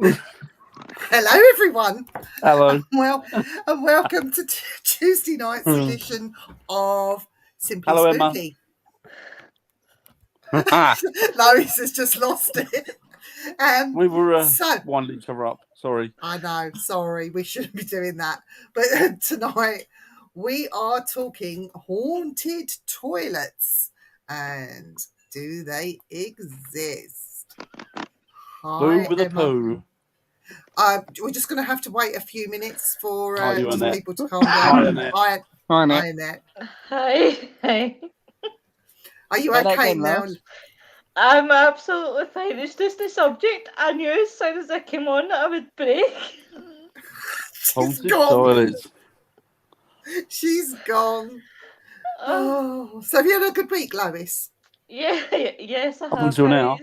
Hello, everyone. Hello. And welcome to Tuesday night's edition of Simply Hello, Emma. Spooky. Lois has just lost it. We were winding each other up. Sorry. I know. Sorry, we shouldn't be doing that. But tonight we are talking haunted toilets. And do they exist? Hi, Boo with a Emma. poo. We're just going to have to wait a few minutes for people to calm down. Hi, Annette. Hi. Are you okay now? I'm absolutely fine. It's just the subject. I knew as soon as I came on that I would break. Haunted toilets. She's gone. Oh, so have you had a good week, Lois? Yes, I have. Up until now.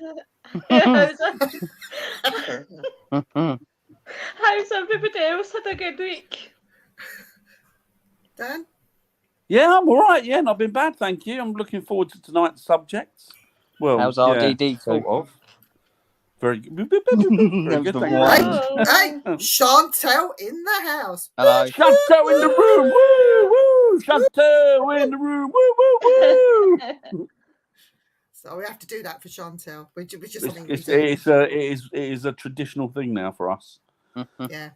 How's everybody else had a good week? Dan? Yeah, I'm all right. Yeah, not been bad, thank you. I'm looking forward to tonight's subjects. Well, how's RDD? Sort of. Very good. Very good. Thank you. Hey, Chantel in the house. Hello. Chantel in the room. Woo, woo. Chantel in the room. Woo, woo, woo. So we have to do that for Chantel. It is a traditional thing now for us.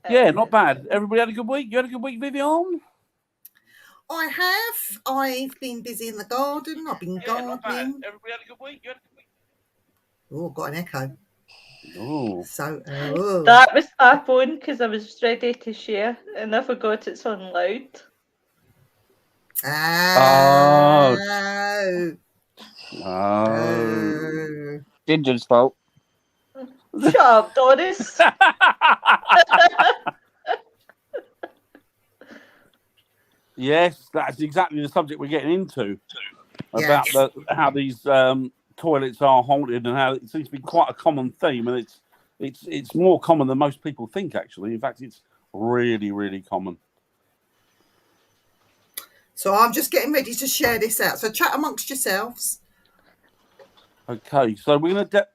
Yeah, not bad. Everybody had a good week. You had a good week, Vivian? I have. I've been busy in the garden. I've been gardening. Not bad. Everybody had a good week. You had a good week. Oh, got an echo. Oh. So that was my phone because I was ready to share and I forgot it's on loud. Oh. Ginger's fault. Shut up, Doris. Yes, that's exactly the subject we're getting into. About how these toilets are haunted and how it seems to be quite a common theme, and it's more common than most people think, actually. In fact, it's really, really common. So I'm just getting ready to share this out. So chat amongst yourselves. Okay, so we're going to...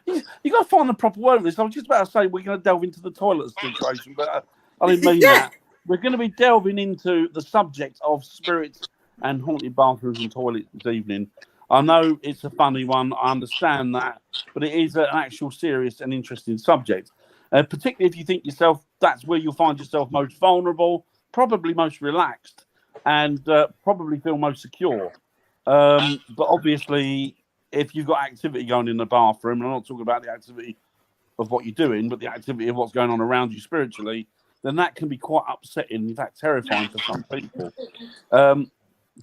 you got to find the proper word for this. I was just about to say we're going to delve into the toilet situation, but I didn't mean that. We're going to be delving into the subject of spirits and haunted bathrooms and toilets this evening. I know it's a funny one. I understand that. But it is an actual serious and interesting subject. Particularly if you think yourself, that's where you'll find yourself most vulnerable, probably most relaxed, and probably feel most secure. But obviously, if you've got activity going in the bathroom, and I'm not talking about the activity of what you're doing, but the activity of what's going on around you spiritually, then that can be quite upsetting, in fact, terrifying for some people. To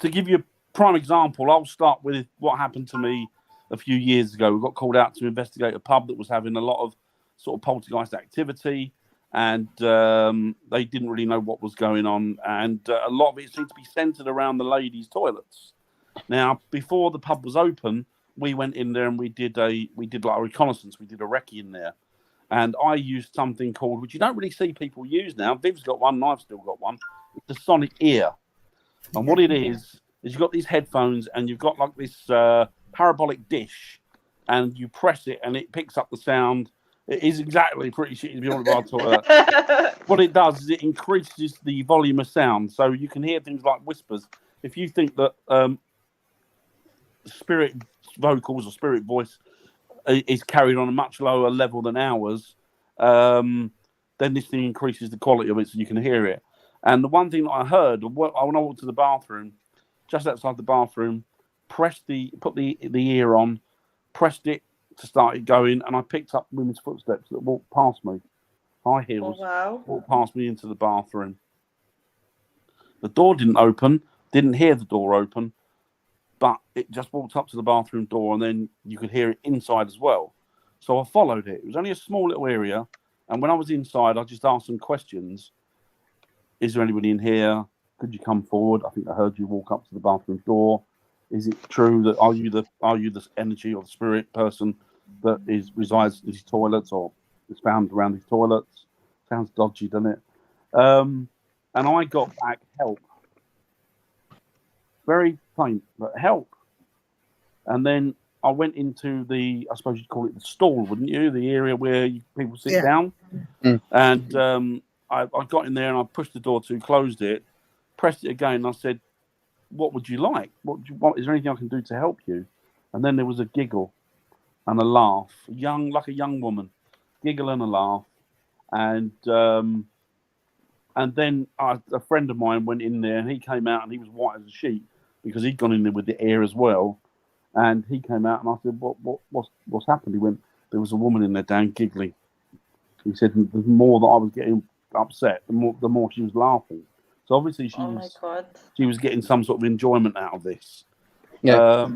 give you a prime example, I'll start with what happened to me a few years ago. We got called out to investigate a pub that was having a lot of sort of poltergeist activity, and they didn't really know what was going on, and a lot of it seemed to be centered around the ladies' toilets. Now, before the pub was open, we went in there and we did like a reconnaissance. We did a recce in there. And I used something called, which you don't really see people use now. Viv's got one, and I've still got one. It's a sonic ear. And what it is you've got these headphones and you've got like this parabolic dish, and you press it and it picks up the sound. It is exactly pretty shitty to be honest about toilet. What it does is it increases the volume of sound, so you can hear things like whispers. If you think that spirit vocals or spirit voice is carried on a much lower level than ours, then this thing increases the quality of it so you can hear it. And the one thing that I heard when I walked to the bathroom, just outside the bathroom, put the ear on, pressed it to start it going, and I picked up women's footsteps that walked past me, high heels, walked past me into the bathroom. The door didn't open, didn't hear the door open, but it just walked up to the bathroom door, and then you could hear it inside as well. So I followed it. It was only a small little area, and when I was inside, I just asked some questions. Is there anybody in here? Could you come forward? I think I heard you walk up to the bathroom door. Is it true that are you the energy or the spirit person that resides in these toilets or is found around these toilets? Sounds dodgy, doesn't it? And I got back help. Very faint, but help. And then I went into I suppose you'd call it the stall, wouldn't you? The area where people sit Yeah. down. Mm. And I got in there and I pushed the door to, closed it, pressed it again. And I said, "What would you like? What do you want? Is there anything I can do to help you?" And then there was a giggle and a laugh, like a young woman, giggle and a laugh. And then a friend of mine went in there and he came out and he was white as a sheet because he'd gone in there with the air as well. And he came out and I said, what's happened? He went, "There was a woman in there, Dan, giggling." He said, "The more that I was getting upset, the more she was laughing." So obviously my God. she was getting some sort of enjoyment out of this. Yeah.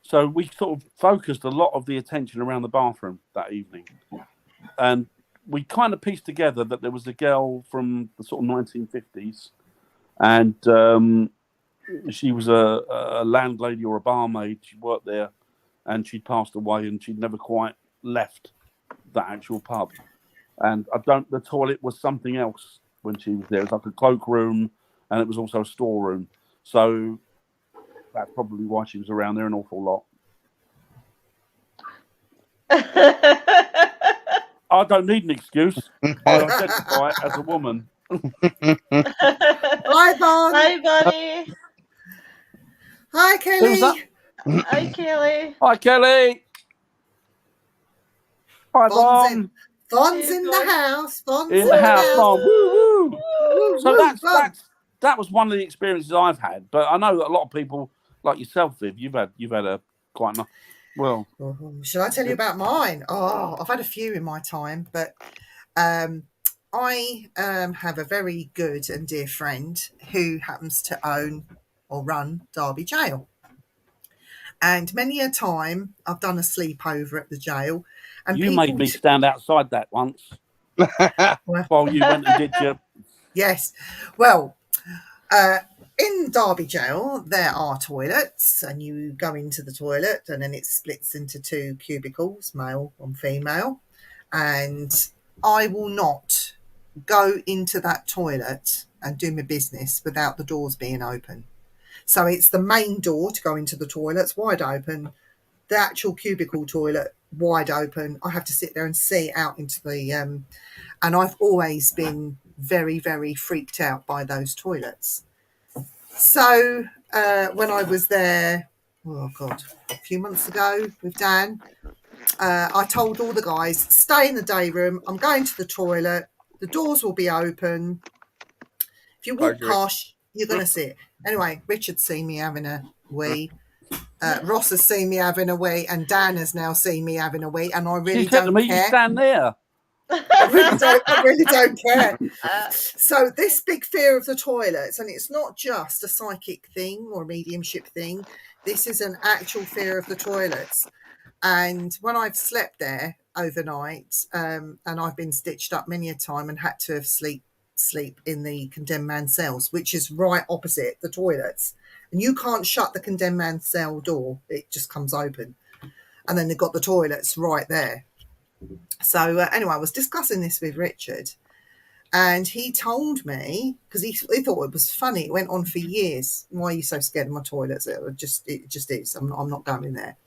So we sort of focused a lot of the attention around the bathroom that evening. And we kind of pieced together that there was a girl from the sort of 1950s and she was a landlady or a barmaid. She worked there and she'd passed away and she'd never quite left that actual pub. And the toilet was something else when she was there. It was like a cloakroom and it was also a storeroom. So that's probably why she was around there an awful lot. I don't need an excuse. I identify as a woman. Hi, Bon. Hi, Bonnie. Hi, Kelly. Who's that? Hi, Kelly. Hi, Kelly. Hi, Bon. Bon's in the house. Bon's In the house, Bon. Woo, woo. So Bon. that was one of the experiences I've had. But I know that a lot of people, like yourself, Viv, you've had a quite nice. Well, shall I tell you about mine? Oh, I've had a few in my time, but I have a very good and dear friend who happens to own or run Derby Jail. And many a time I've done a sleepover at the jail. And you made me stand outside that once while you went and did your... Yes. Well, in Derby Jail, there are toilets, and you go into the toilet, and then it splits into 2 cubicles, male and female. And I will not go into that toilet and do my business without the doors being open. So it's the main door to go into the toilets wide open, the actual cubicle toilet wide open. I have to sit there and see out into the and I've always been very, very freaked out by those toilets. So when I was there, a few months ago with Dan, I told all the guys, stay in the day room. I'm going to the toilet. The doors will be open. If you walk past, you're going to see it. Anyway, Richard's seen me having a wee. Ross has seen me having a wee, and Dan has now seen me having a wee, and I really don't care. You stand there. I really don't care. So this big fear of the toilets, and it's not just a psychic thing or a mediumship thing. This is an actual fear of the toilets. And when I've slept there overnight, and I've been stitched up many a time and had to have sleep in the condemned man cells, which is right opposite the toilets. And you can't shut the condemned man cell door. It just comes open. And then they've got the toilets right there. So anyway, I was discussing this with Richard, and he told me, because he thought it was funny, it went on for years. Why are you so scared of my toilets? It just is. I'm not going there.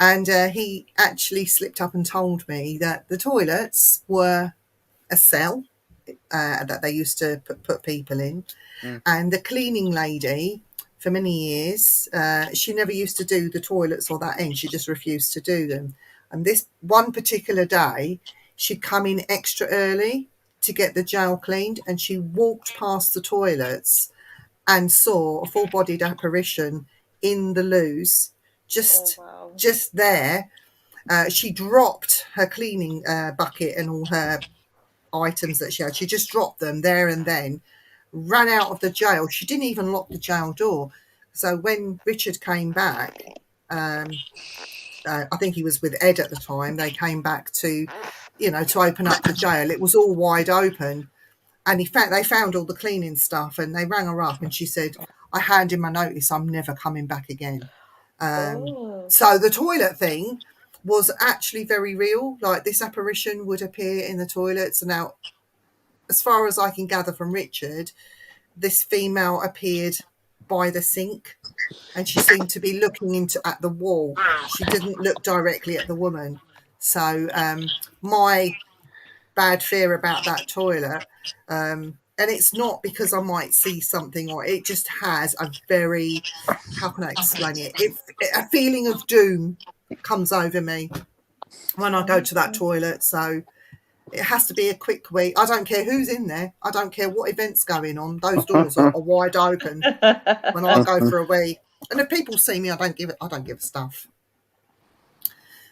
And he actually slipped up and told me that the toilets were a cell that they used to put people in. And the cleaning lady, for many years, she never used to do the toilets or that end. She just refused to do them. And this one particular day, she'd come in extra early to get the jail cleaned, and she walked past the toilets and saw a full-bodied apparition in the loos, just there. She dropped her cleaning bucket and all her items that she had. She just dropped them there and then, ran out of the jail. She didn't even lock the jail door. So when Richard came back, I think he was with Ed at the time, they came back to open up the jail. It was all wide open, and they found all the cleaning stuff, and they rang her up, and she said, I hand in my notice, I'm never coming back again. So the toilet thing was actually very real. Like, this apparition would appear in the toilets. And now, as far as I can gather from Richard, this female appeared by the sink, and she seemed to be looking at the wall. She didn't look directly at the woman. So my bad fear about that toilet, and it's not because I might see something, or it just has a very, how can I explain it? A feeling of doom comes over me when I go to that toilet. So it has to be a quick wee. I don't care who's in there. I don't care what event's going on. Those doors are wide open when I go for a wee. And if people see me, I don't give a stuff.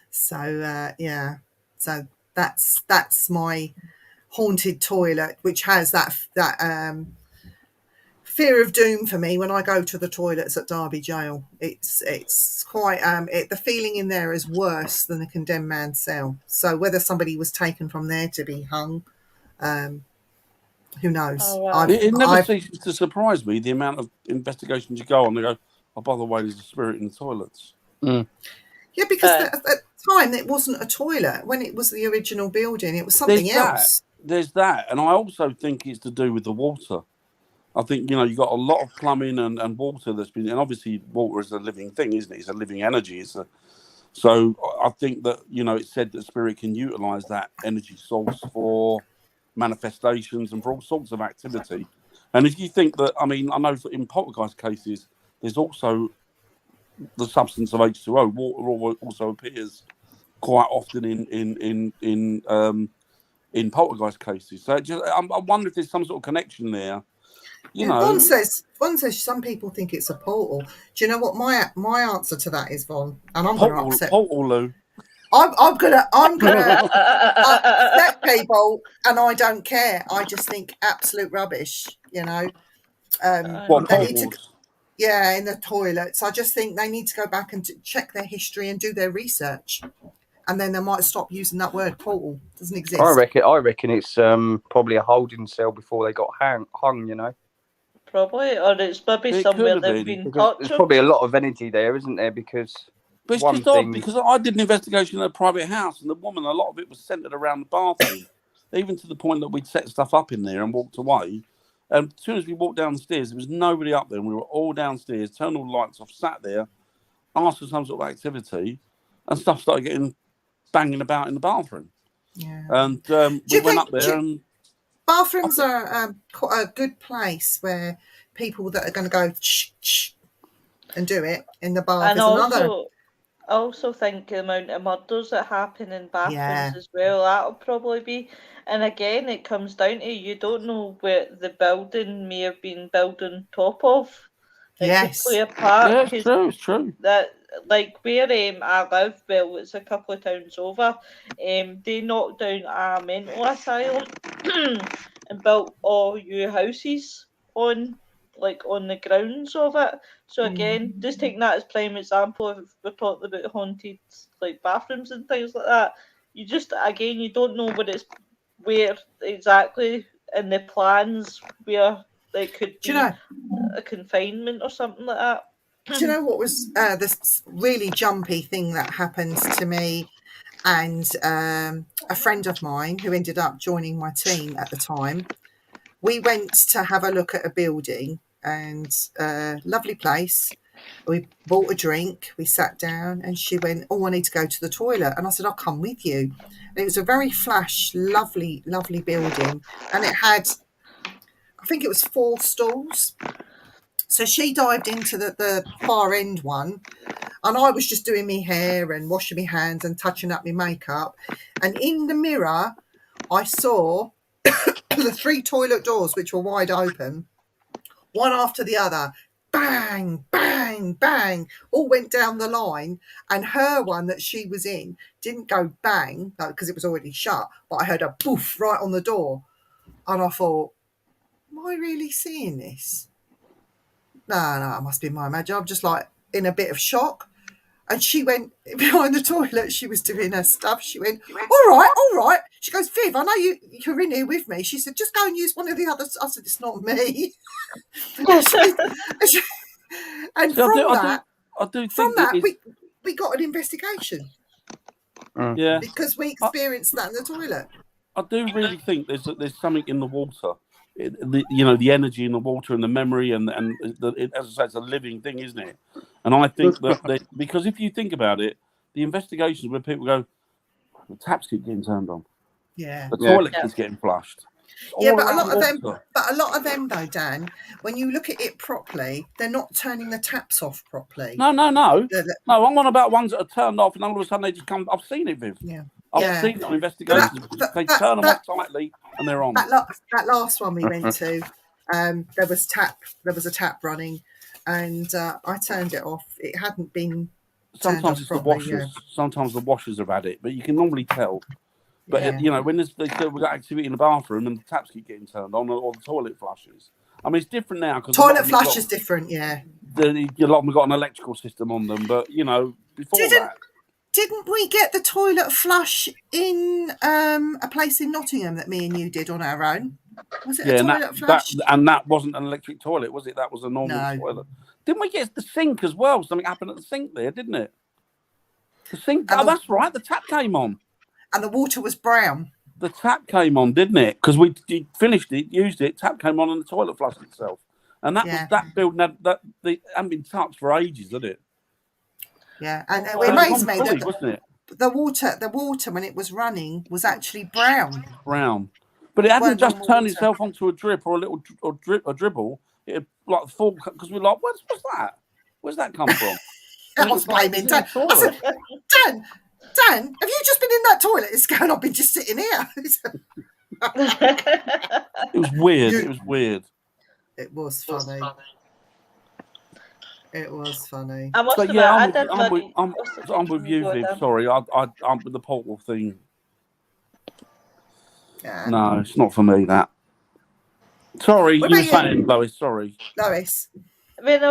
So yeah. So that's my haunted toilet, which has that fear of doom for me when I go to the toilets at Derby Jail. It's quite the feeling in there is worse than a condemned man's cell. So whether somebody was taken from there to be hung, who knows? Oh, wow. It never ceases to surprise me the amount of investigations you go on. They go, oh, by the way, there's a spirit in the toilets. Yeah, because at the time it wasn't a toilet. When it was the original building, it was something else. There's that, and I also think it's to do with the water. I think, you've got a lot of plumbing and water that's been, and obviously water is a living thing, isn't it? It's a living energy. So I think that, it's said that spirit can utilise that energy source for manifestations and for all sorts of activity. And if you think that, I know in poltergeist cases, there's also the substance of H2O. Water also appears quite often in poltergeist cases. So I wonder if there's some sort of connection there. Von says some people think it's a portal. Do you know what my answer to that is, Von? And I'm going to upset portal, Lou. I'm gonna upset people, and I don't care. I just think absolute rubbish. What portals? In the toilets. I just think they need to go back and check their history and do their research, and then they might stop using that word portal. It doesn't exist. I reckon it's probably a holding cell before they got hung. Probably, or it's maybe somewhere they've been tortured. There's probably a lot of energy there, isn't there? Because but it's just odd, because I did an investigation in a private house, and the woman, a lot of it was centred around the bathroom, even to the point that we'd set stuff up in there and walked away. And as soon as we walked down the stairs, there was nobody up there, and we were all downstairs, turned all the lights off, sat there, asked for some sort of activity, and stuff started getting banging about in the bathroom. Yeah. And we went up there and... Bathrooms are quite a good place where people that are going to go and do it in the bath and is another. I also think the amount of murders that happen in bathrooms as well, that'll probably be. And again, it comes down to you don't know where the building may have been built on top of. It could play a part. Yeah, it's true. That, like where I live, well, it's a couple of towns over. They knocked down a mental asylum and built all new houses on the grounds of it. So again, just taking that as prime example, if we're talking about haunted bathrooms and things like that, you just you don't know where exactly in the plans where they could be a confinement or something like that. Do you know what was this really jumpy thing that happened to me and a friend of mine who ended up joining my team at the time? We went to have a look at a building, and lovely place. We bought a drink, we sat down, and she went, oh, I need to go to the toilet. And I said, I'll come with you. And it was a very flash, lovely, lovely building. And it had, I think it was 4 stalls. So she dived into the far end one, and I was just doing my hair and washing my hands and touching up my makeup. And in the mirror, I saw the 3 toilet doors, which were wide open, one after the other. Bang, bang, bang, all went down the line. And her one that she was in didn't go bang, because it was already shut, but I heard a poof right on the door. And I thought, am I really seeing this? No, it must be my imagination. I'm just like in a bit of shock. And she went behind the toilet. She was doing her stuff. She went, all right. She goes, Viv, I know you're in here with me. She said, just go and use one of the others. I said, it's not me. And from that, we got an investigation. Yeah. Because we experienced that in the toilet. I do really think there's something in the water. the energy in the water and the memory and as I say, it's a living thing, isn't it? And I think that because if you think about it, the investigations where people go, the taps keep getting turned on, the toilet keeps getting flushed. Yeah, but a lot of them though, Dan, when you look at it properly, they're not turning the taps off properly. No. No, I'm on about ones that are turned off and all of a sudden they just come. I've seen it, Viv. Yeah. I've seen it on investigations. They turn them off tightly and they're on. That last one we went to, there was a tap running, and I turned it off. It hadn't been. Sometimes it's properly, the washers. Yeah. Sometimes the washers have had it, but you can normally tell. But when we've got activity in the bathroom and the taps keep getting turned on, or the toilet flushes. I mean, it's different now because toilet flush is different. Yeah. A lot of them got an electrical system on them, but before that. Didn't we get the toilet flush in a place in Nottingham that me and you did on our own? Was it a toilet flush? That wasn't an electric toilet, was it? That was a normal toilet. Didn't we get the sink as well? Something happened at the sink there, didn't it? The sink. That's right. The tap came on. And the water was brown. The tap came on, didn't it? Because we finished it, used it, tap came on, and the toilet flushed itself. And that was that building they hadn't been touched for ages, did it? Yeah, and it amazed me that wasn't it? The water when it was running was actually brown. Brown, but it hadn't just turned itself onto a drip or a dribble. It had like full because we're like, what's that? Where's that come from? I was blaming Dan. I said, Dan, have you just been in that toilet? It's going. I've been just sitting here. It was weird. It was weird. It was funny. It was funny. I must admit, I'm with you, Viv. Sorry, I'm with the portal thing. Yeah. No, it's not for me. That. Sorry, you were saying, Lois. Sorry. Lois. I mean,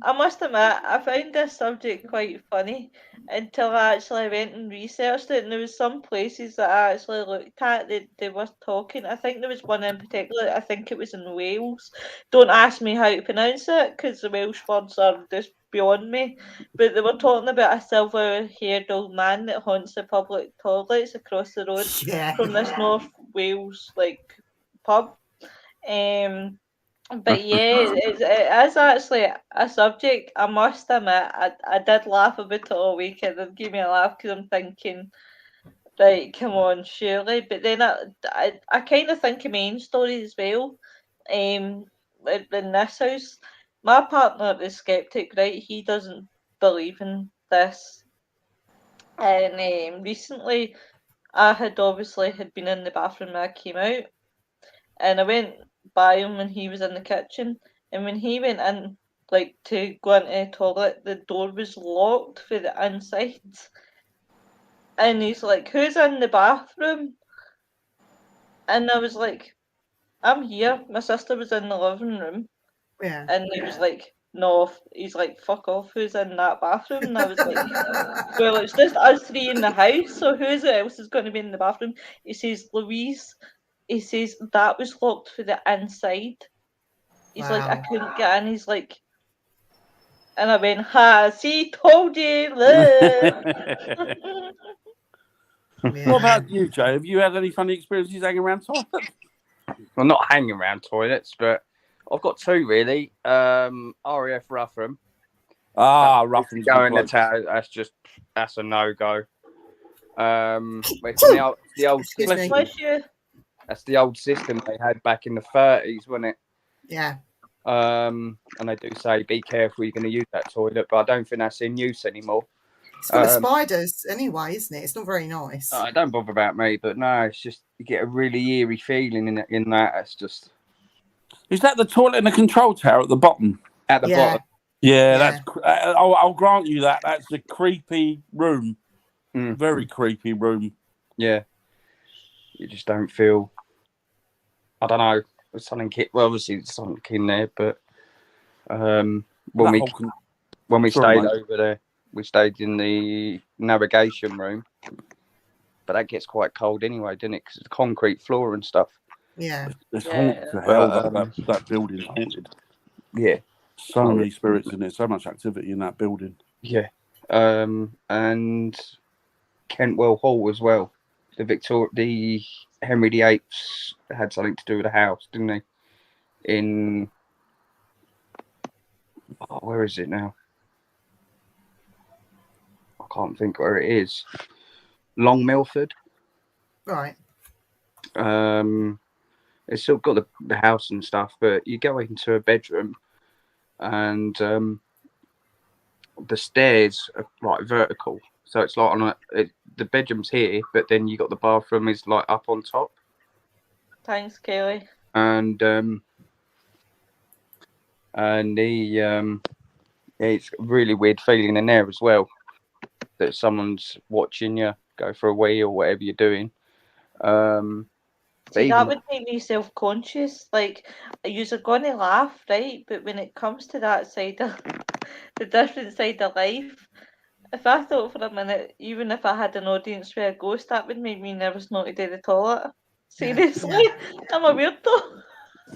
I must admit, I found this subject quite funny until I actually went and researched it. And there was some places that I actually looked at, they were talking. I think there was one in particular, I think it was in Wales. Don't ask me how to pronounce it, because the Welsh words are just beyond me. But they were talking about a silver-haired old man that haunts the public toilets across the road from this North Wales, pub. But yeah, it is actually a subject. I must admit, I did laugh about it all weekend. It gave me a laugh because I'm thinking, right, come on, surely. But then I kind of think of my own story as well. In this house, my partner is skeptic, right? He doesn't believe in this. And recently, I had obviously been in the bathroom when I came out, and I went by him when he was in the kitchen, and when he went in to go into the toilet, the door was locked for the inside, and he's like, who's in the bathroom? And I was like, I'm here, my sister was in the living room. And he was like, no, he's like, fuck off, who's in that bathroom? And I was like, well, it's just us three in the house, so who else is going to be in the bathroom? He says, Louise. He says that was locked for the inside. He's like, I couldn't get in. He's like, and I went, see, told you, look. What about you, Jay? Have you had any funny experiences hanging around toilets? Well, not hanging around toilets, but I've got two really. RAF Rutherham. Rutherham's going to town. That's a no-go. The old that's the old system they had back in the 30s, wasn't it? Yeah. And they do say, be careful, you're going to use that toilet, but I don't think that's in use anymore. It's full of spiders anyway, isn't it? It's not very nice. It don't bother about me, but no, it's just, you get a really eerie feeling in that. It's just... Is that the toilet in the control tower at the bottom? At the bottom. Yeah, that's... I'll grant you that. That's a creepy room. Very creepy room. Yeah. You just don't feel... I don't know. There's something... Well, obviously, there's something in there, but... when we stayed over there, we stayed in the navigation room. But that gets quite cold anyway, doesn't it? Because it's concrete floor and stuff. Yeah. It's haunted to hell. That building's haunted. Yeah. So many spirits in there. So much activity in that building. Yeah. And Kentwell Hall as well. The Henry VIII had something to do with the house, didn't he? in where is it now? I can't think where it is. Long Milford. Right. It's still got the house and stuff, but you go into a bedroom and the stairs are like vertical. So it's like the bedroom's here, but then you got the bathroom is like up on top. Thanks, Kelly. And it's a really weird feeling in there as well, that someone's watching you go for a wee or whatever you're doing. See, that would make me self-conscious. Like, you're going to laugh, right? But when it comes to that side of the different side of life, if I thought for a minute, even if I had an audience with a ghost, that would make me nervous not to do the toilet. Seriously, yeah. I'm a weirdo.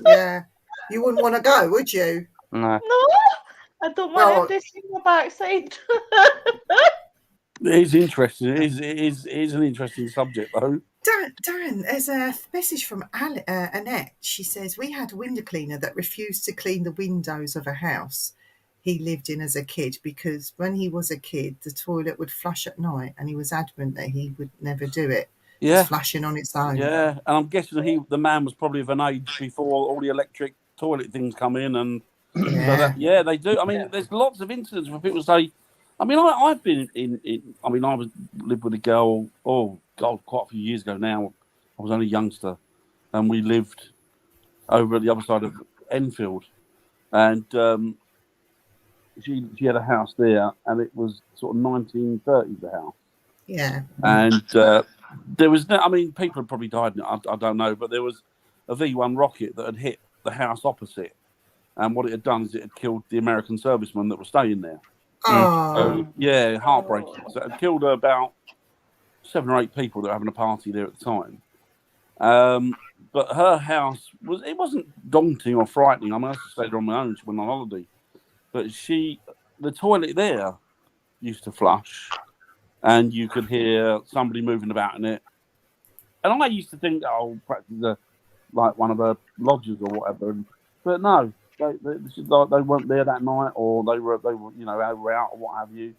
Yeah, you wouldn't want to go, would you? No, I don't want him to see my backside. It is interesting. It is an interesting subject, though. Darren, there's a message from Annette. She says, we had a window cleaner that refused to clean the windows of a house he lived in as a kid because when he was a kid, the toilet would flush at night and he was adamant that he would never do it. Yeah. It's flushing on its own. Yeah, and I'm guessing the man was probably of an age before all the electric toilet things come in. And yeah, they do. I mean, there's lots of incidents where people say, I mean, I've been I lived with a girl, oh, God, quite a few years ago now. I was only a youngster. And we lived over at the other side of Enfield. And she had a house there, and it was sort of 1930s, the house. Yeah. And there was no, I mean, people had probably died in it, I don't know, but there was a V1 rocket that had hit the house opposite. And what it had done is it had killed the American servicemen that were staying there. Oh. So, yeah, heartbreaking. So it had killed about 7 or 8 people that were having a party there at the time. But her house wasn't daunting or frightening. I mean, I used to stay there on my own. She went on holiday. But the toilet there used to flush and you could hear somebody moving about in it. And I used to think, oh, perhaps it's like one of her lodgers or whatever. But no, they weren't there that night, or they were out or what have you.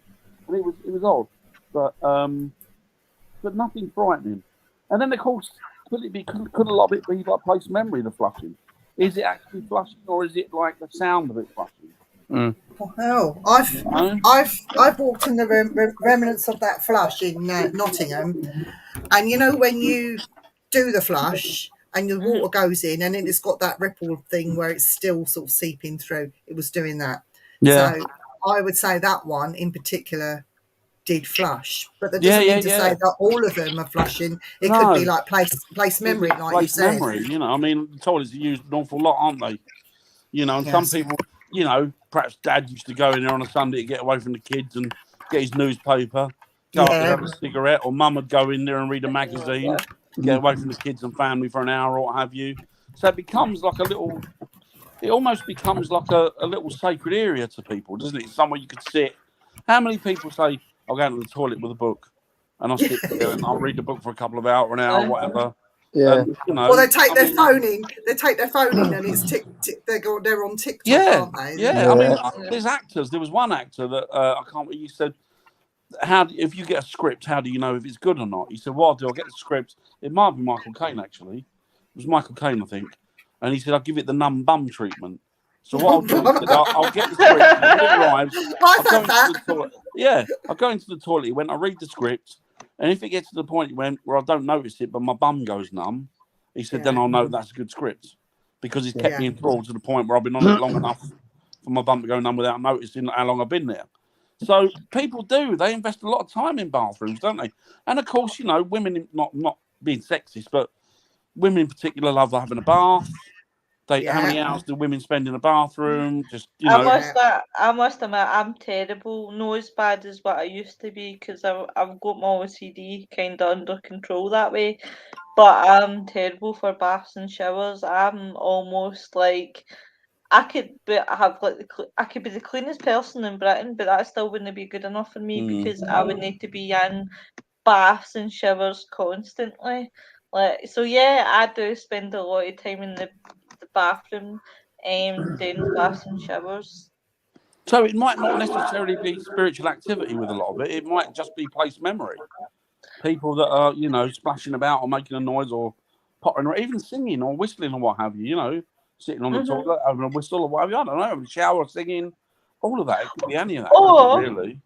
And it was odd, but nothing frightening. And then of course, could a lot of it be like place memory, the flushing? Is it actually flushing, or is it like the sound of it flushing? Well, I've walked in the remnants of that flush in Nottingham, and you know when you do the flush and the water goes in and then it's got that ripple thing where it's still sort of seeping through. It was doing that. Yeah. So I would say that one in particular did flush, but that doesn't mean to say that all of them are flushing. It could be like place memory, like you said. Memory, you know. I mean, the toilets are used an awful lot, aren't they? You know, and some people, you know, perhaps Dad used to go in there on a Sunday to get away from the kids and get his newspaper, go up and have a cigarette, or Mum would go in there and read a magazine, get away from the kids and family for an hour or what have you. So it becomes like it almost becomes like a little sacred area to people, doesn't it? Somewhere you could sit. How many people say, I'll go to the toilet with a book and I'll sit there and I'll read the book for a couple of hours, an hour, whatever. Yeah. You know, well, they take their phone in. They take their phone in, and it's they're on TikTok, aren't they? Yeah. I mean, there's actors. There was one actor that I can't. He said, if you get a script, how do you know if it's good or not? He said, "What I'll do, I'll get the script. It might be Michael Caine, actually. It was Michael Caine, I think." And he said, "I'll give it the numb bum treatment." So what I'll do is I'll get the script. And when it arrives, I'll go into the toilet. He went, I read the script. And if it gets to the point where I don't notice it, but my bum goes numb, he said, then I'll know that's a good script. Because he's kept me enthralled to the point where I've been on it long enough for my bum to go numb without noticing how long I've been there. So people do. They invest a lot of time in bathrooms, don't they? And of course, you know, women, not being sexist, but women in particular love having a bath. How many hours do women spend in a bathroom? Just I must admit, I'm terrible. Not as bad as what I used to be because I've got my OCD kind of under control that way. But I'm terrible for baths and showers. I'm almost like I could be the cleanest person in Britain, but that still wouldn't be good enough for me because I would need to be in baths and showers constantly. I do spend a lot of time in the bathroom, doing baths and showers. So it might not necessarily be spiritual activity with a lot of it. It might just be place memory. People that are, splashing about or making a noise or pottering or even singing or whistling or what have you, sitting on the toilet, having a whistle or whatever. I don't know, having a shower, singing, all of that. It could be any of that, really.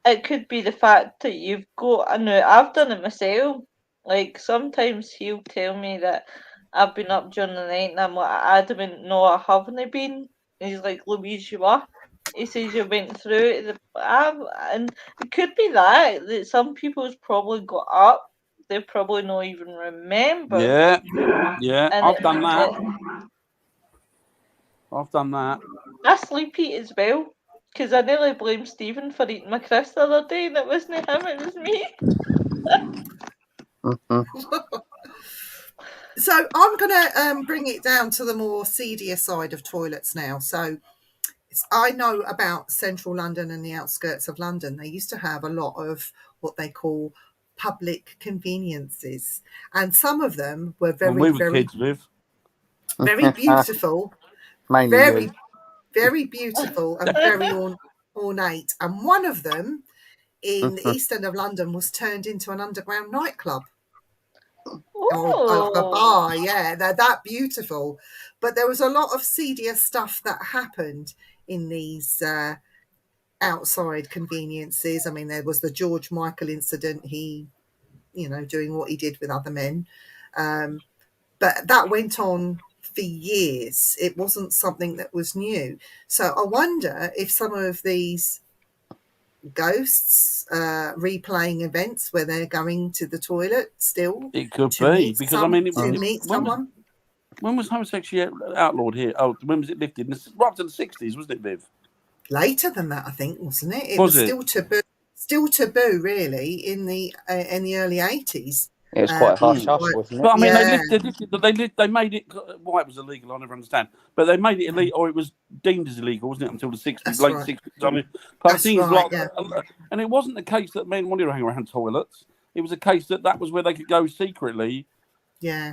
It could be the fact that you've got, I know, I've done it myself. Like, sometimes he'll tell me that I've been up during the night and I'm like adamant, no, I haven't been. And he's like, Louise, you are. He says you went through it. And it could be that some people's probably got up. They probably not even remember. Yeah, I've done that. I've done that. I sleep eat as well. Because I nearly blamed Stephen for eating my crisp the other day, and it wasn't him, it was me. So I'm going to bring it down to the more seedier side of toilets now. So I know about central London and the outskirts of London. They used to have a lot of what they call public conveniences. And some of them were very, very, very beautiful. Very beautiful and very ornate. And one of them in the East End of London was turned into an underground nightclub. Or a bar, yeah, they're that beautiful. But there was a lot of seedier stuff that happened in these outside conveniences. I mean, there was the George Michael incident, he, doing what he did with other men. But that went on for years. It wasn't something that was new. So I wonder if some of these ghosts replaying events where they're going to the toilet still. It could be because meet someone. When was homosexuality outlawed here? Oh, when was it lifted? Right up to the 60s, wasn't it, Viv? Later than that, I think, wasn't it? It was still taboo, really, in the early 80s. It was quite hush, wasn't it? But I mean, they made it. Why it was illegal, I never understand. But they made it illegal, or it was deemed as illegal, wasn't it, until the 60s, late 60s? I mean, and it wasn't the case that men wanted to hang around toilets. It was a case that was where they could go secretly,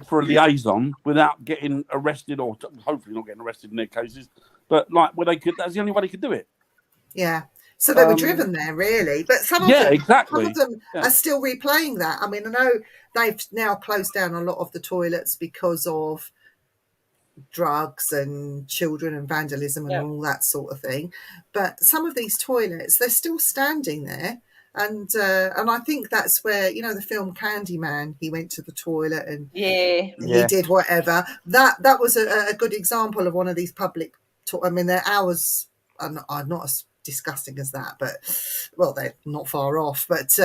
for a liaison without getting arrested, or hopefully not getting arrested in their cases. But where they could, that's the only way they could do it. Yeah. So they were driven there, really. But some of them are still replaying that. I mean, I know they've now closed down a lot of the toilets because of drugs and children and vandalism and all that sort of thing. But some of these toilets, they're still standing there. And I think that's where, the film Candyman, he went to the toilet and he did whatever. That was a good example of one of these public I mean, their hours are not as disgusting as that, but they're not far off. But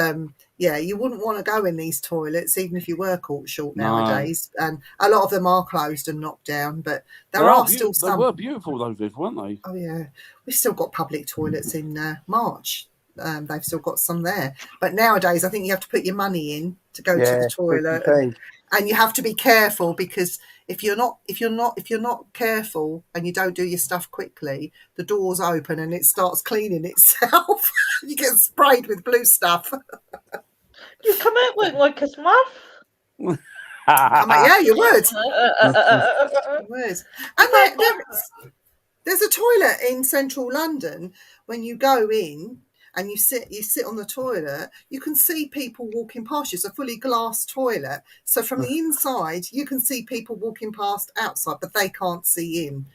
you wouldn't want to go in these toilets even if you were caught short nowadays. And a lot of them are closed and knocked down, but there are still some. They were beautiful though, Viv, weren't they? Oh yeah, we've still got public toilets in March. They've still got some there, but nowadays I think you have to put your money in to go to the toilet, and you have to be careful, because if you're not careful and you don't do your stuff quickly, the doors open and it starts cleaning itself. You get sprayed with blue stuff. You come out looking like a Smurf. You would. You would. And there's a toilet in central London. When you go in and you sit on the toilet, you can see people walking past you. It's a fully glass toilet. So from the inside, you can see people walking past outside, but they can't see in.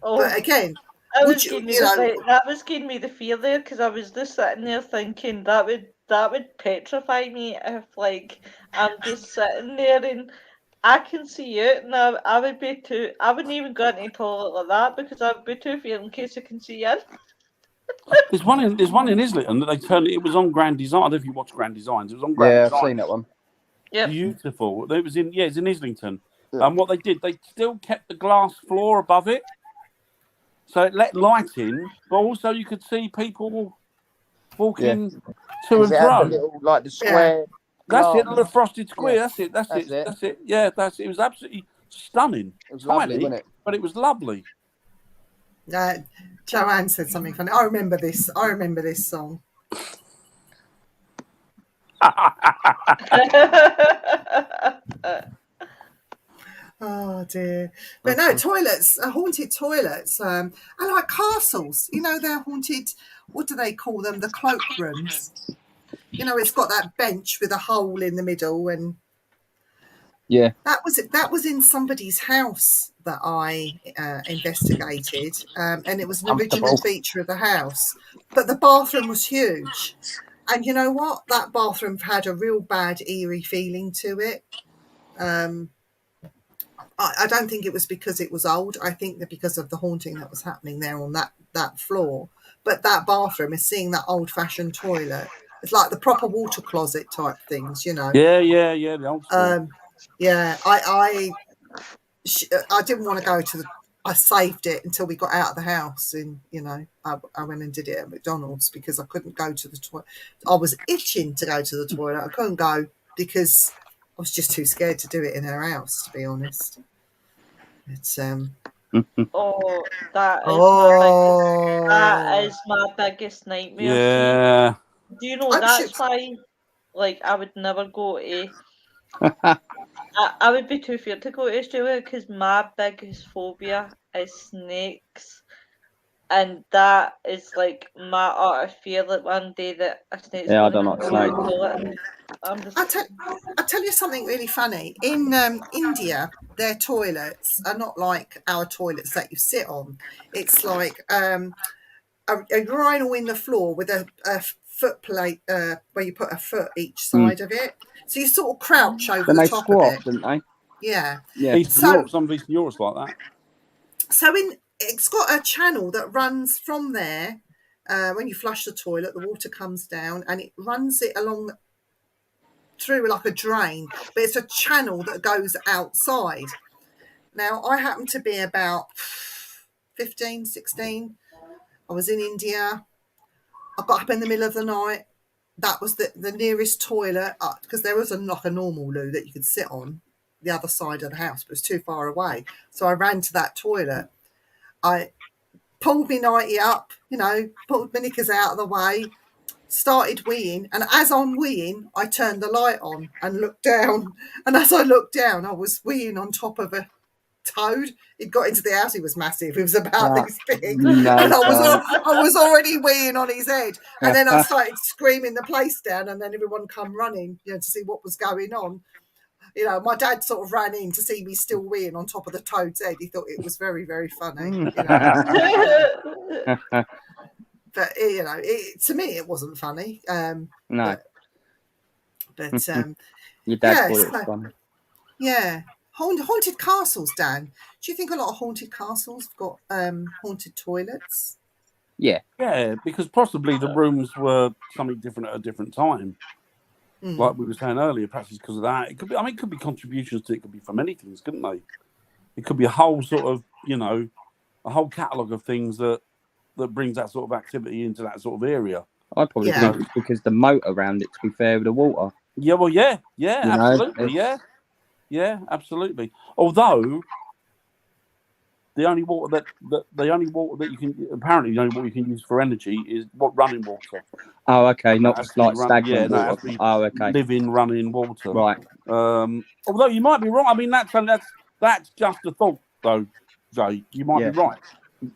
But again, that was giving me the fear there, because I was just sitting there thinking that would petrify me if I'm just sitting there and I can see it, and I would be too. I wouldn't even go into the toilet like that, because I'd be too feared in case I can see in. There's one in Islington that they turned. It was on Grand Design. I don't know if you watch Grand Designs. It was on Grand Design. I've seen that one. Yeah, beautiful. It was it's in Islington. And what they did, they still kept the glass floor above it, so it let light in, but also you could see people walking to and fro. The square. That's it, the frosted square. That's it. Yeah, it was absolutely stunning. It was lovely, wasn't it? But it was lovely. Joanne said something funny. I remember this song. Oh dear. But no, toilets, haunted toilets. I like castles. You know, they're haunted. What do they call them? The cloakrooms. You know, it's got that bench with a hole in the middle, and Yeah. that was it. That was in somebody's house that I investigated, and it was an original feature of the house. But the bathroom was huge, and you know what? That bathroom had a real bad, eerie feeling to it. I don't think it was because it was old. I think that because of the haunting that was happening there on that floor. But that bathroom is seeing that old-fashioned toilet. It's like the proper water closet type things, you know. Yeah. The old school. Yeah, I didn't want to go to the. I saved it until we got out of the house, and you know, I went and did it at McDonald's because I couldn't go to the toilet. I was itching to go to the toilet. I couldn't go because I was just too scared to do it in her house, to be honest. It's that is my biggest nightmare. Yeah. Do you know that's why? Like, I would never go to. I would be too feared to go to Australia because my biggest phobia is snakes, and that is like my utter fear that one day that a snake's I don't like snakes. I'll tell you something really funny. In India, their toilets are not like our toilets that you sit on. It's like a urinal in the floor with a foot plate where you put a foot each side of it. So you sort of crouch over the top of it. Didn't they? Yeah. Eastern Europe, some of Eastern Europe's like that. So it's got a channel that runs from there. When you flush the toilet, the water comes down and it runs it along through like a drain, but it's a channel that goes outside. Now, I happen to be about 15, 16. I was in India. I got up in the middle of the night. That was the nearest toilet, because there was a normal loo that you could sit on the other side of the house, but it was too far away. So I ran to that toilet. I pulled my nightie up, you know, pulled my knickers out of the way, started weeing, and as I'm weeing, I turned the light on and looked down. And as I looked down, I was weeing on top of a toad. He'd got into the house. He was massive. He was about this big, and I was already weeing on his head. And then I started screaming the place down, and then everyone come running, you know, to see what was going on. You know, my dad sort of ran in to see me still weeing on top of the toad's head. He thought it was very, very funny. You know. But you know, to me, it wasn't funny. No. But your dad thought it was funny. Yeah. Haunted castles, Dan. Do you think a lot of haunted castles have got haunted toilets? Yeah. Yeah, because possibly the rooms were something different at a different time. Like we were saying earlier, perhaps it's because of that. It could be. I mean, it could be contributions to it. Could be from many things, couldn't they? It could be a whole sort of, you know, a whole catalogue of things that brings that sort of activity into that sort of area. I probably think it's because the moat around it. To be fair, with the water. Yeah. Well. Yeah. Absolutely. Yeah. Absolutely. Although the only water that you can apparently the only water you can use for energy is running water. Oh, okay, not like stagnant water. Okay, living running water. Right. Although you might be wrong. I mean, that's just a thought, though, Jay. You might be right.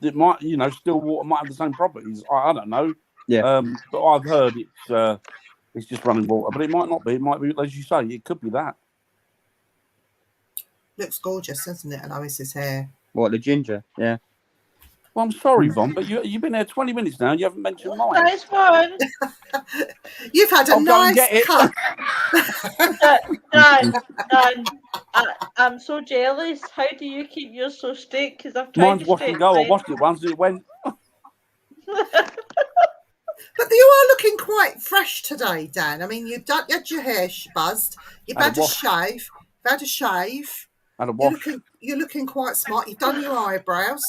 It might, you know, still water might have the same properties. I don't know. Yeah. But I've heard it's just running water, but it might not be. It might be, as you say, it could be that. Looks gorgeous, doesn't it? Alois's hair. What, the ginger? Yeah. Well, I'm sorry, Von, but you've been there 20 minutes now and you haven't mentioned mine. Nice one. You've had a nice cut. Dan, I'm so jealous. How do you keep yours so straight? Because I've tried Mine's wash and go. I washed it once and it went. But you are looking quite fresh today, Dan. I mean, you've had your hair buzzed. You've had a shave. You've had a shave. And a wash. You're looking quite smart. You've done your eyebrows.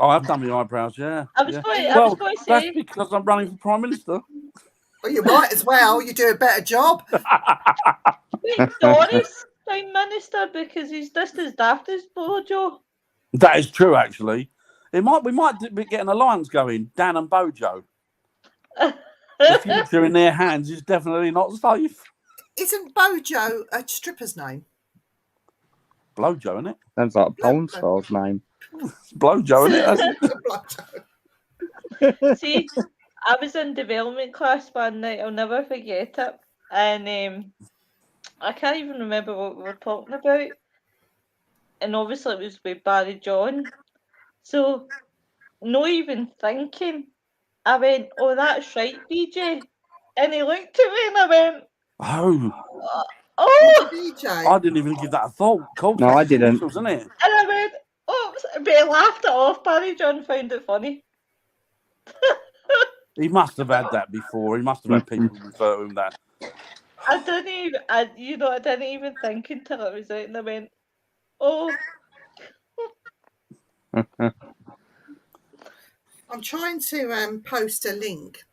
Oh, I've done my eyebrows, yeah. I was going to say. That's because I'm running for Prime Minister. Well, you might as well. You do a better job. Wait, Doris, Prime Minister, because he's just as daft as Bojo. That is true, actually. We might be getting an alliance going, Dan and Bojo. The future in their hands is definitely not safe. Isn't Bojo a stripper's name? Blowjo, isn't it? Sounds like a porn star's name. It's Blowjo, isn't it? See, I was in development class one night. I'll never forget it. And I can't even remember what we were talking about. And obviously it was with Barry John. So, not even thinking, I went, "Oh, that's right, BJ." And he looked at me and I went, "Oh." BJ. I didn't even give that a thought. Cool. No, I didn't. Isn't it? And I went, "Oops." But he laughed it off. Barry John found it funny. He must have had that before. He must have had people refer to him that. I didn't even think until it was out, and I went, "Oh." I'm trying to post a link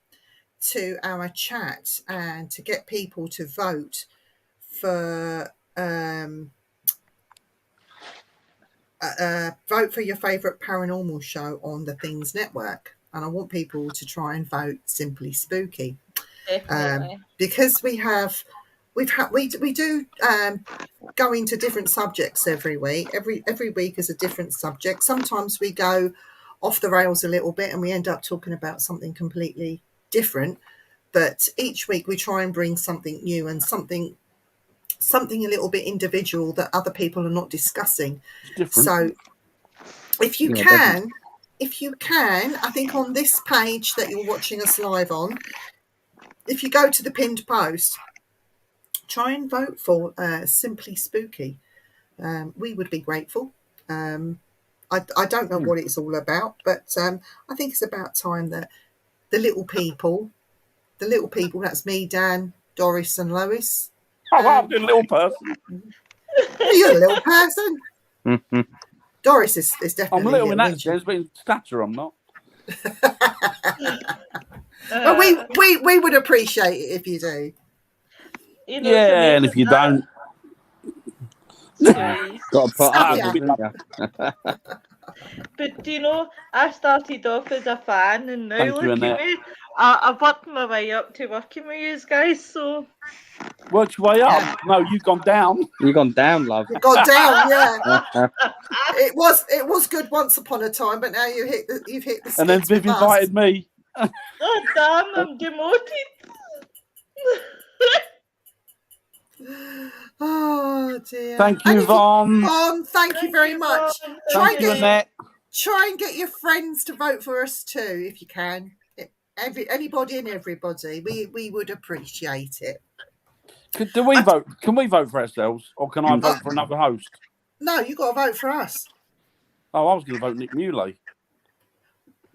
to our chat and to get people to vote for your favourite paranormal show on the Things Network, and I want people to try and vote Simply Spooky. Definitely. Because we do go into different subjects every week. Every week is a different subject. Sometimes we go off the rails a little bit and we end up talking about something completely different. But each week we try and bring something new and something a little bit individual that other people are not discussing. So if you can, I think on this page that you're watching us live on, if you go to the pinned post, try and vote for Simply Spooky. We would be grateful. I don't know what it's all about, but I think it's about time that the little people, that's me, Dan, Doris and Lois. Oh, I'm a little person. You're a little person. Doris is definitely I'm little in that sense, but in stature I'm not. But we would appreciate it if you do. And if you don't, got to put up with it. But do you know, I started off as a fan, and now Thank you, look at Annette. me. I've worked my way up to working with you guys. So worked your way up. No, you've gone down. You've gone down, love. You've gone down, yeah. It was good once upon a time, but now you've hit the. And then Viv invited me. Oh damn! I'm demoted. Oh dear. Thank you, Vaughn. Vaughn, thank you very much. Thank you, Annette. Try and get your friends to vote for us too, if you can. Anybody and everybody, we would appreciate it. Do we vote? Can we vote for ourselves, or can I vote for another host? No, you got to vote for us. Oh, I was going to vote Nick Muley.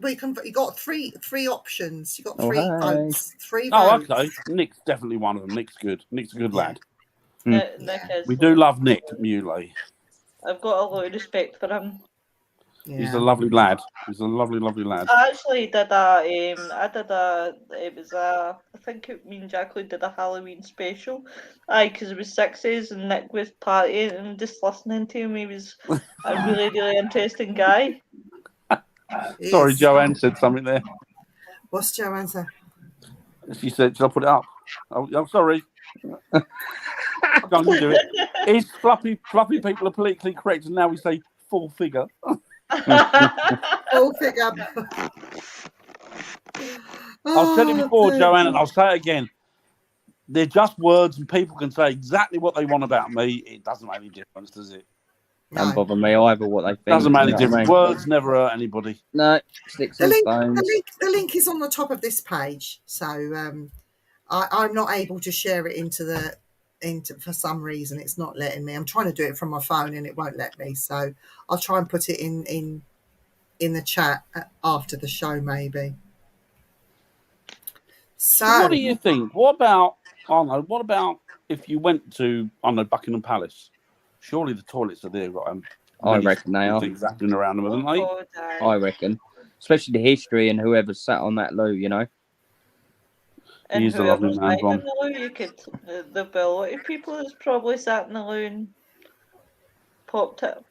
You got three options. You got three votes. Three votes. Oh, okay. Nick's definitely one of them. Nick's good. Nick's a good lad. Nick is. We do love Nick Muley. I've got a lot of respect for him. Yeah. He's a lovely lad. He's a lovely, lovely lad. I actually did I think me and Jacqueline did a Halloween special. Because it was 60s and Nick was partying and just listening to him. He was a really, really interesting guy. Sorry, Joanne said something there. What's Joanne said? She said, "Shall I put it up?" I'm sorry. Don't do it. It's fluffy people are politically correct, and now we say full figure. Full figure. I've said it before, Joanne, and I'll say it again. They're just words, and people can say exactly what they want about me. It doesn't make any difference, does it? Doesn't bother me either what they think. Doesn't make any difference. Words never hurt anybody. No, sticks and stones. The link is on the top of this page, so I'm not able to share it into for some reason. It's not letting me. I'm trying to do it from my phone and it won't let me. So I'll try and put it in the chat after the show, maybe. So what do you think? What about if you went to Buckingham Palace? Surely the toilets are there, right? I reckon they are. Things happening around them, haven't they? I reckon. Especially the history and whoever sat on that loo, you know. And He's a lovely man, in the loo, there'll be a lot of people that's probably sat in the loo and popped it.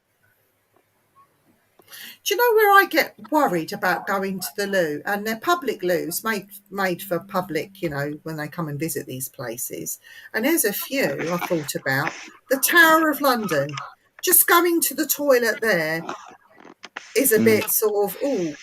Do you know where I get worried about going to the loo? And they're public loos made for public, when they come and visit these places. And there's a few I thought about. The Tower of London. just going to the toilet there is a bit sort of, oh.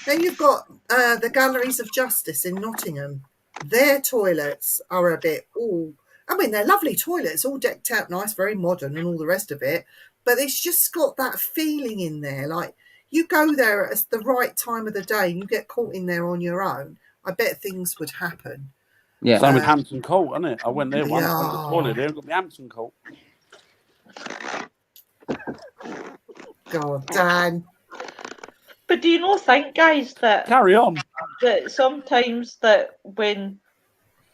Then you've got the Galleries of Justice in Nottingham. Their toilets are a bit, I mean, they're lovely toilets, all decked out nice, very modern and all the rest of it. But it's just got that feeling in there. Like, you go there at the right time of the day and you get caught in there on your own, I bet things would happen. Yeah. Same with Hampton Court, isn't it? I went there once, I got the toilet there and got the Hampton Court. God, Dan. But do you not think, guys, that carry on? That sometimes that when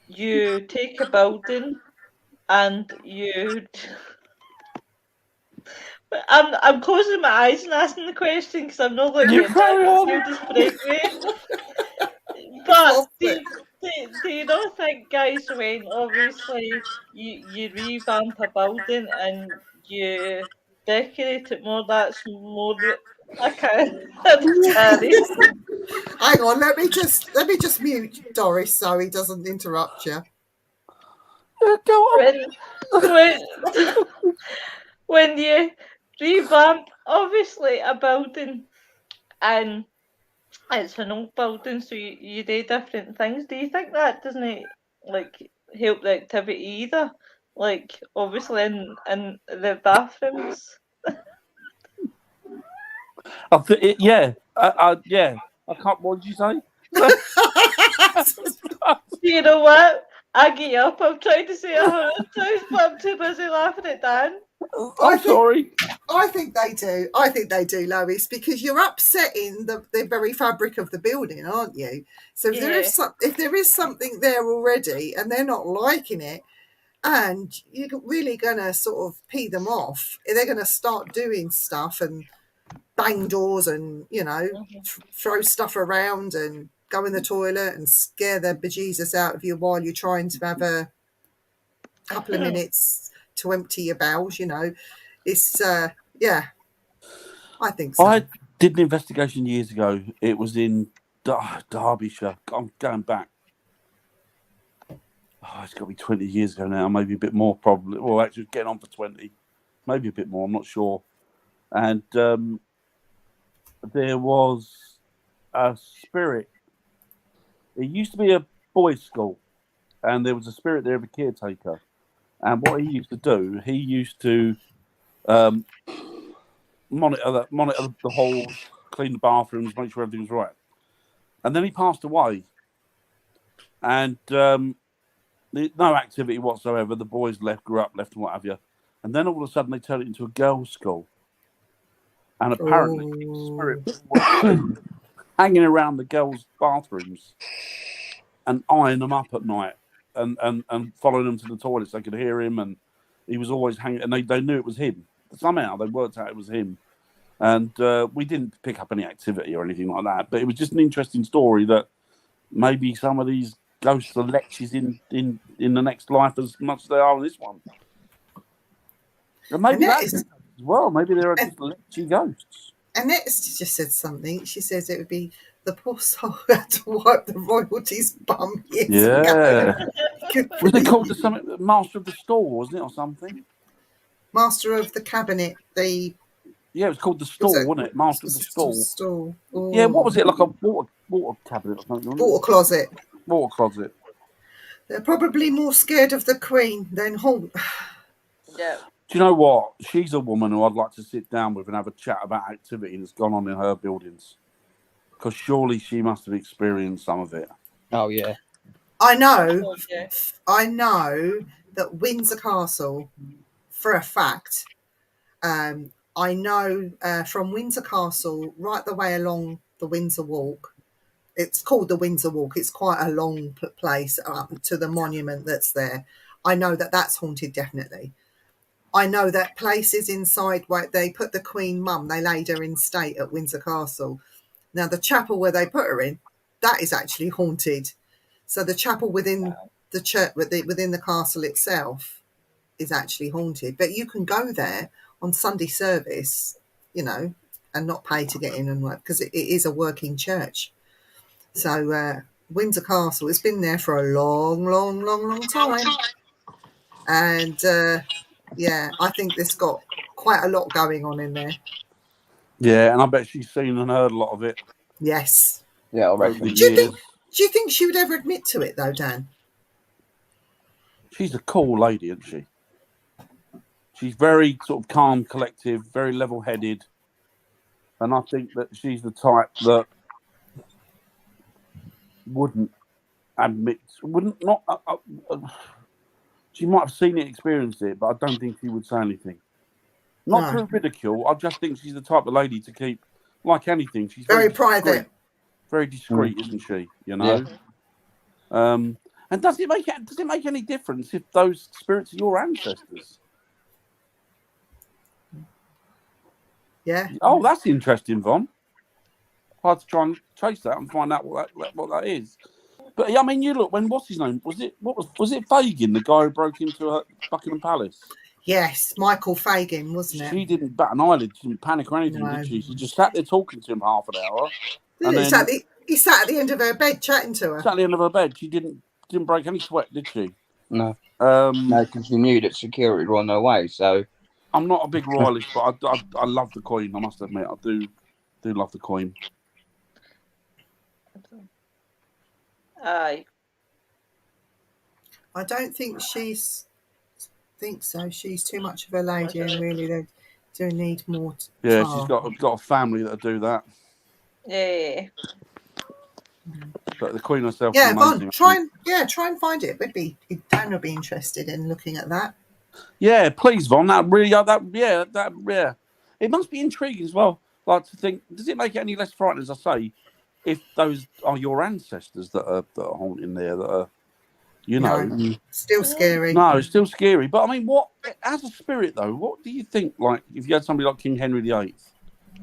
you take a building and you, I'm closing my eyes and asking the question because I'm not looking at it. You just break me. But do you not think, guys, when obviously you revamp a building and you decorate it more, that's more. Okay. Hang on, let me just mute Doris so he doesn't interrupt you. Go on. When you revamp, obviously, a building and it's an old building, so you do different things. Do you think that doesn't help the activity either? Like, obviously in the bathrooms. Yeah. I can't. What did you say? You know what? I get up. I'm trying to say 100 times, but I'm too busy laughing at Dan. Sorry. I think they do. I think they do, Lois, because you're upsetting the very fabric of the building, aren't you? So if there is something there already and they're not liking it, and you're really going to sort of pee them off, they're going to start doing stuff and bang doors and, throw stuff around and go in the toilet and scare the bejesus out of you while you're trying to have a couple of minutes to empty your bowels. It's I think so. I did an investigation years ago. It was in Derbyshire. I'm going back. It's got to be 20 years ago now, maybe a bit more probably. Well, actually getting on for 20, maybe a bit more, I'm not sure. And there was a spirit. It used to be a boys' school, and there was a spirit there of a caretaker. And what he used to do, he used to monitor the halls, clean the bathrooms, make sure everything was right. And then he passed away. And no activity whatsoever. The boys grew up, left, and what have you. And then all of a sudden they turned it into a girls' school. And apparently the spirit was hanging around the girls' bathrooms and eyeing them up at night and following them to the toilets. They could hear him, and he was always hanging, and they knew it was him. Somehow they worked out it was him. And we didn't pick up any activity or anything like that. But it was just an interesting story that maybe some of these ghosts are lechs in the next life as much as they are in this one. And maybe that's as well. Maybe there are just lechy ghosts. Annette just said something. She says it would be the poor soul had to wipe the royalties' bum years ago. Was it called the Master of the Store, wasn't it, or something? Master of the Cabinet. Yeah, it was called the Store, wasn't it? Master of the Store. Yeah, what was it, like a water cabinet or something? Water closet. Water closet. They're probably more scared of the Queen than Haunt. Yeah. Do you know what? She's a woman who I'd like to sit down with and have a chat about activity that's gone on in her buildings. Because surely she must have experienced some of it. Oh, yeah. I know that Windsor Castle, for a fact, I know from Windsor Castle right the way along the Windsor Walk. It's called the Windsor Walk. It's quite a long place up to the monument that's there. I know that that's haunted, definitely. I know that places inside where they put the Queen Mum, they laid her in state at Windsor Castle. Now, the chapel where they put her in, that is actually haunted. So the chapel within the church, within the castle itself, is actually haunted. But you can go there on Sunday service, and not pay to get in and work, because it is a working church. So Windsor Castle, it's been there for a long, long, long, long time. And I think this got quite a lot going on in there. Yeah, and I bet she's seen and heard a lot of it. Yes. Yeah, I over reckon. the Do you years. think she would ever admit to it though, Dan? She's a cool lady, isn't she? She's very sort of calm, collective, very level-headed, and I think that she's the type that wouldn't admit, she might have seen it, experienced it, but I don't think she would say anything. Not through ridicule. I just think she's the type of lady to keep, like anything, she's very private, very discreet, isn't she? You know. Yeah. And does it make any difference if those spirits are your ancestors? Yeah. Oh, that's interesting, Von. I had to try and chase that and find out what that is. But I mean, you look, when what's his name? Was it Fagin, the guy who broke into Buckingham Palace? Yes, Michael Fagin, wasn't it? She didn't bat an eyelid, she didn't panic or anything, did she? She just sat there talking to him half an hour. And he sat at the end of her bed chatting to her. Sat at the end of her bed. She didn't break any sweat, did she? No. No, because she knew that security were on their way. So I'm not a big royalist, but I love the Queen. I must admit, I do love the Queen. Aye. I don't think so. She's too much of a lady, and really they do need more. Yeah, she's got a family that do that. Yeah. But the Queen herself. Yeah, Von, try and find it. Dan would be interested in looking at that. Yeah, please, Von. That it must be intriguing as well. Like to think, does it make it any less frightening, as I say, if those are your ancestors that are haunting there? That are, you know, still scary. No, it's still scary. But I mean, what as a spirit though? What do you think? Like, if you had somebody like King Henry VIII,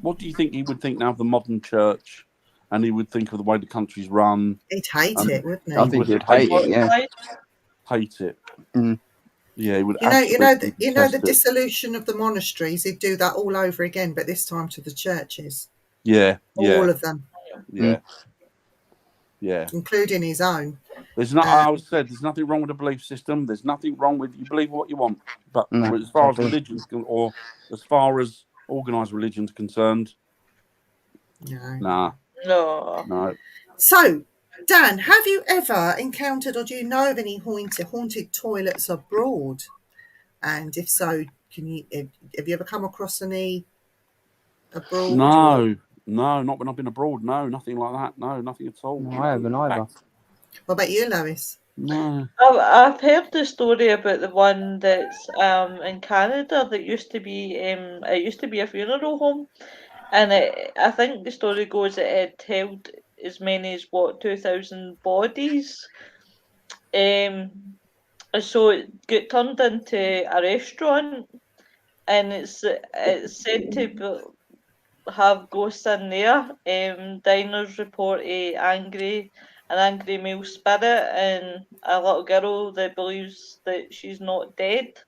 what do you think he would think now of the modern church? And he would think of the way the country's run. He'd hate it, wouldn't he? I think he'd hate it. Yeah, hate it. Mm. Yeah, he would. You know the dissolution of the monasteries. He'd do that all over again, but this time to the churches. Yeah, all of them. Yeah, yeah, including his own. There's not. I always said there's nothing wrong with the belief system. There's nothing wrong with you believe what you want, but as far as religion's or as far as organised religion's concerned, No. So, Dan, have you ever encountered or do you know of any haunted toilets abroad? And if so, have you ever come across any abroad? No, not when I've been abroad. No, nothing like that. No, nothing at all. No, I haven't either. What about you, Lois? No. I've heard the story about the one that's in Canada that used to be it used to be a funeral home. And I think the story goes that it held as many as 2,000 bodies. So it got turned into a restaurant, and it's said to have ghosts in there. Diners report an angry male spirit and a little girl that believes that she's not dead.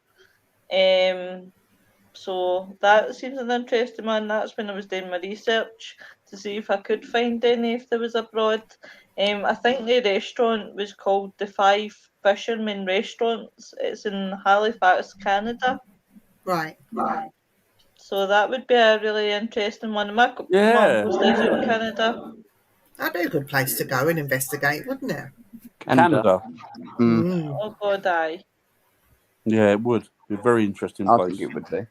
So that seems an interesting one. That's when I was doing my research to see if I could find any if there was abroad. I think the restaurant was called the Five Fishermen Restaurants. It's in Halifax, Canada. Right. So that would be a really interesting one. My mum was living in Canada. That'd be a good place to go and investigate, wouldn't it? Canada. Oh God, aye. Yeah, it would be a very interesting place. I think it would be.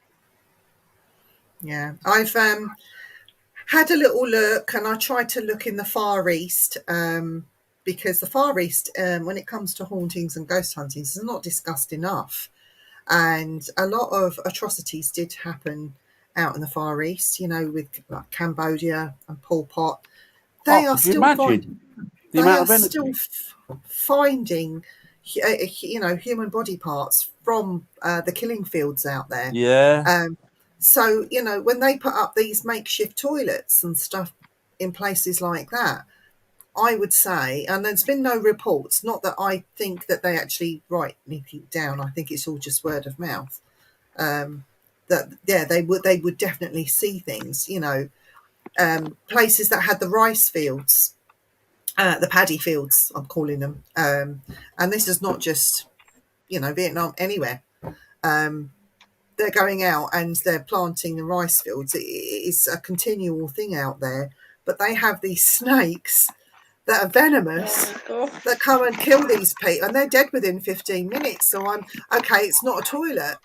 Yeah, I've had a little look, and I tried to look in the Far East because the Far East, when it comes to hauntings and ghost huntings, is not discussed enough. And a lot of atrocities did happen out in the Far East, with like Cambodia and Pol Pot. They are still finding human body parts from the killing fields out there. Yeah. So, when they put up these makeshift toilets and stuff in places like that, I would say, and there's been no reports, not that I think that they actually write anything down. I think it's all just word of mouth. They would definitely see things, places that had the rice fields, the paddy fields, I'm calling them. And this is not just, Vietnam, anywhere. they're going out and they're planting the rice fields. It's a continual thing out there. But they have these snakes that are venomous that come and kill these people, and they're dead within 15 minutes. So I'm okay. It's not a toilet.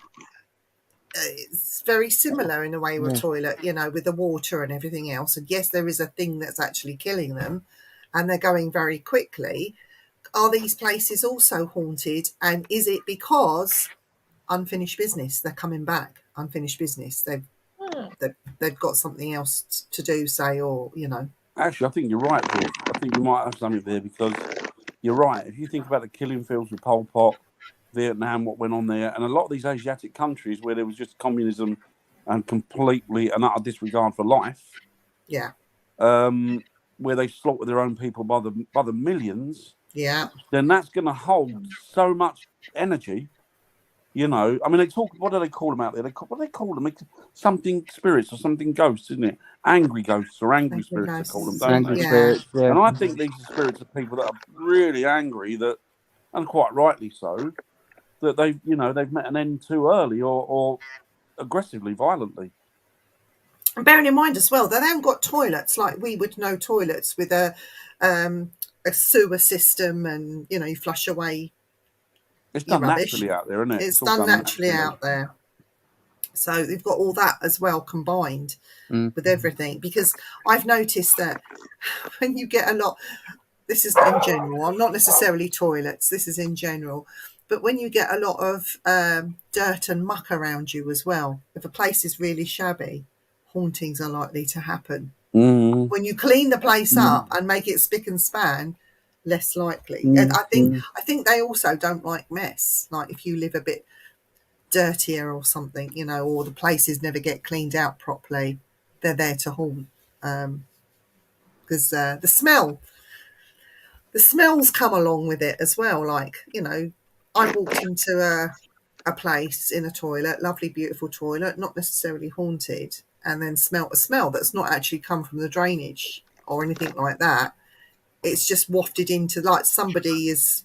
It's very similar in a way with a toilet, you know, with the water and everything else. And yes, there is a thing that's actually killing them, and they're going very quickly. Are these places also haunted? And is it because unfinished business? They're coming back. Unfinished business. They've got something else to do, say, or you know. Actually, I think you're right, Viv. I think you might have something there because you're right. If you think about the killing fields with Pol Pot, Vietnam, what went on there, and a lot of these Asiatic countries where there was just communism and completely and utter disregard for life. Yeah. Where they slaughter their own people by the millions. Yeah. Then that's going to hold so much energy. You know, I mean, they talk. What do they call them out there? What do they call them? Something spirits or something ghosts, isn't it? Angry ghosts or angry spirits. They call them, don't they? Spirits, yeah. And I think these are spirits of people that are really angry, that, and quite rightly so, that they've met an end too early or aggressively, violently. And bearing in mind as well that they haven't got toilets like we would know toilets with a sewer system, and you know, you flush away. It's done naturally out there, isn't it? It's done naturally out there. So they've got all that as well combined with everything. Because I've noticed that when you get a lot, this is in general, not necessarily toilets, this is in general, but when you get a lot of dirt and muck around you as well, if a place is really shabby, hauntings are likely to happen. When you clean the place up and make it spick and span, less likely. And I think they also don't like mess. Like if you live a bit dirtier or something, you know, or the places never get cleaned out properly, they're there to haunt. Because the smells come along with it as well. Like, you know, I walked into a place in a toilet, lovely, beautiful toilet, not necessarily haunted, and then smelt a smell that's not actually come from the drainage or anything like that. It's just wafted into, like somebody is,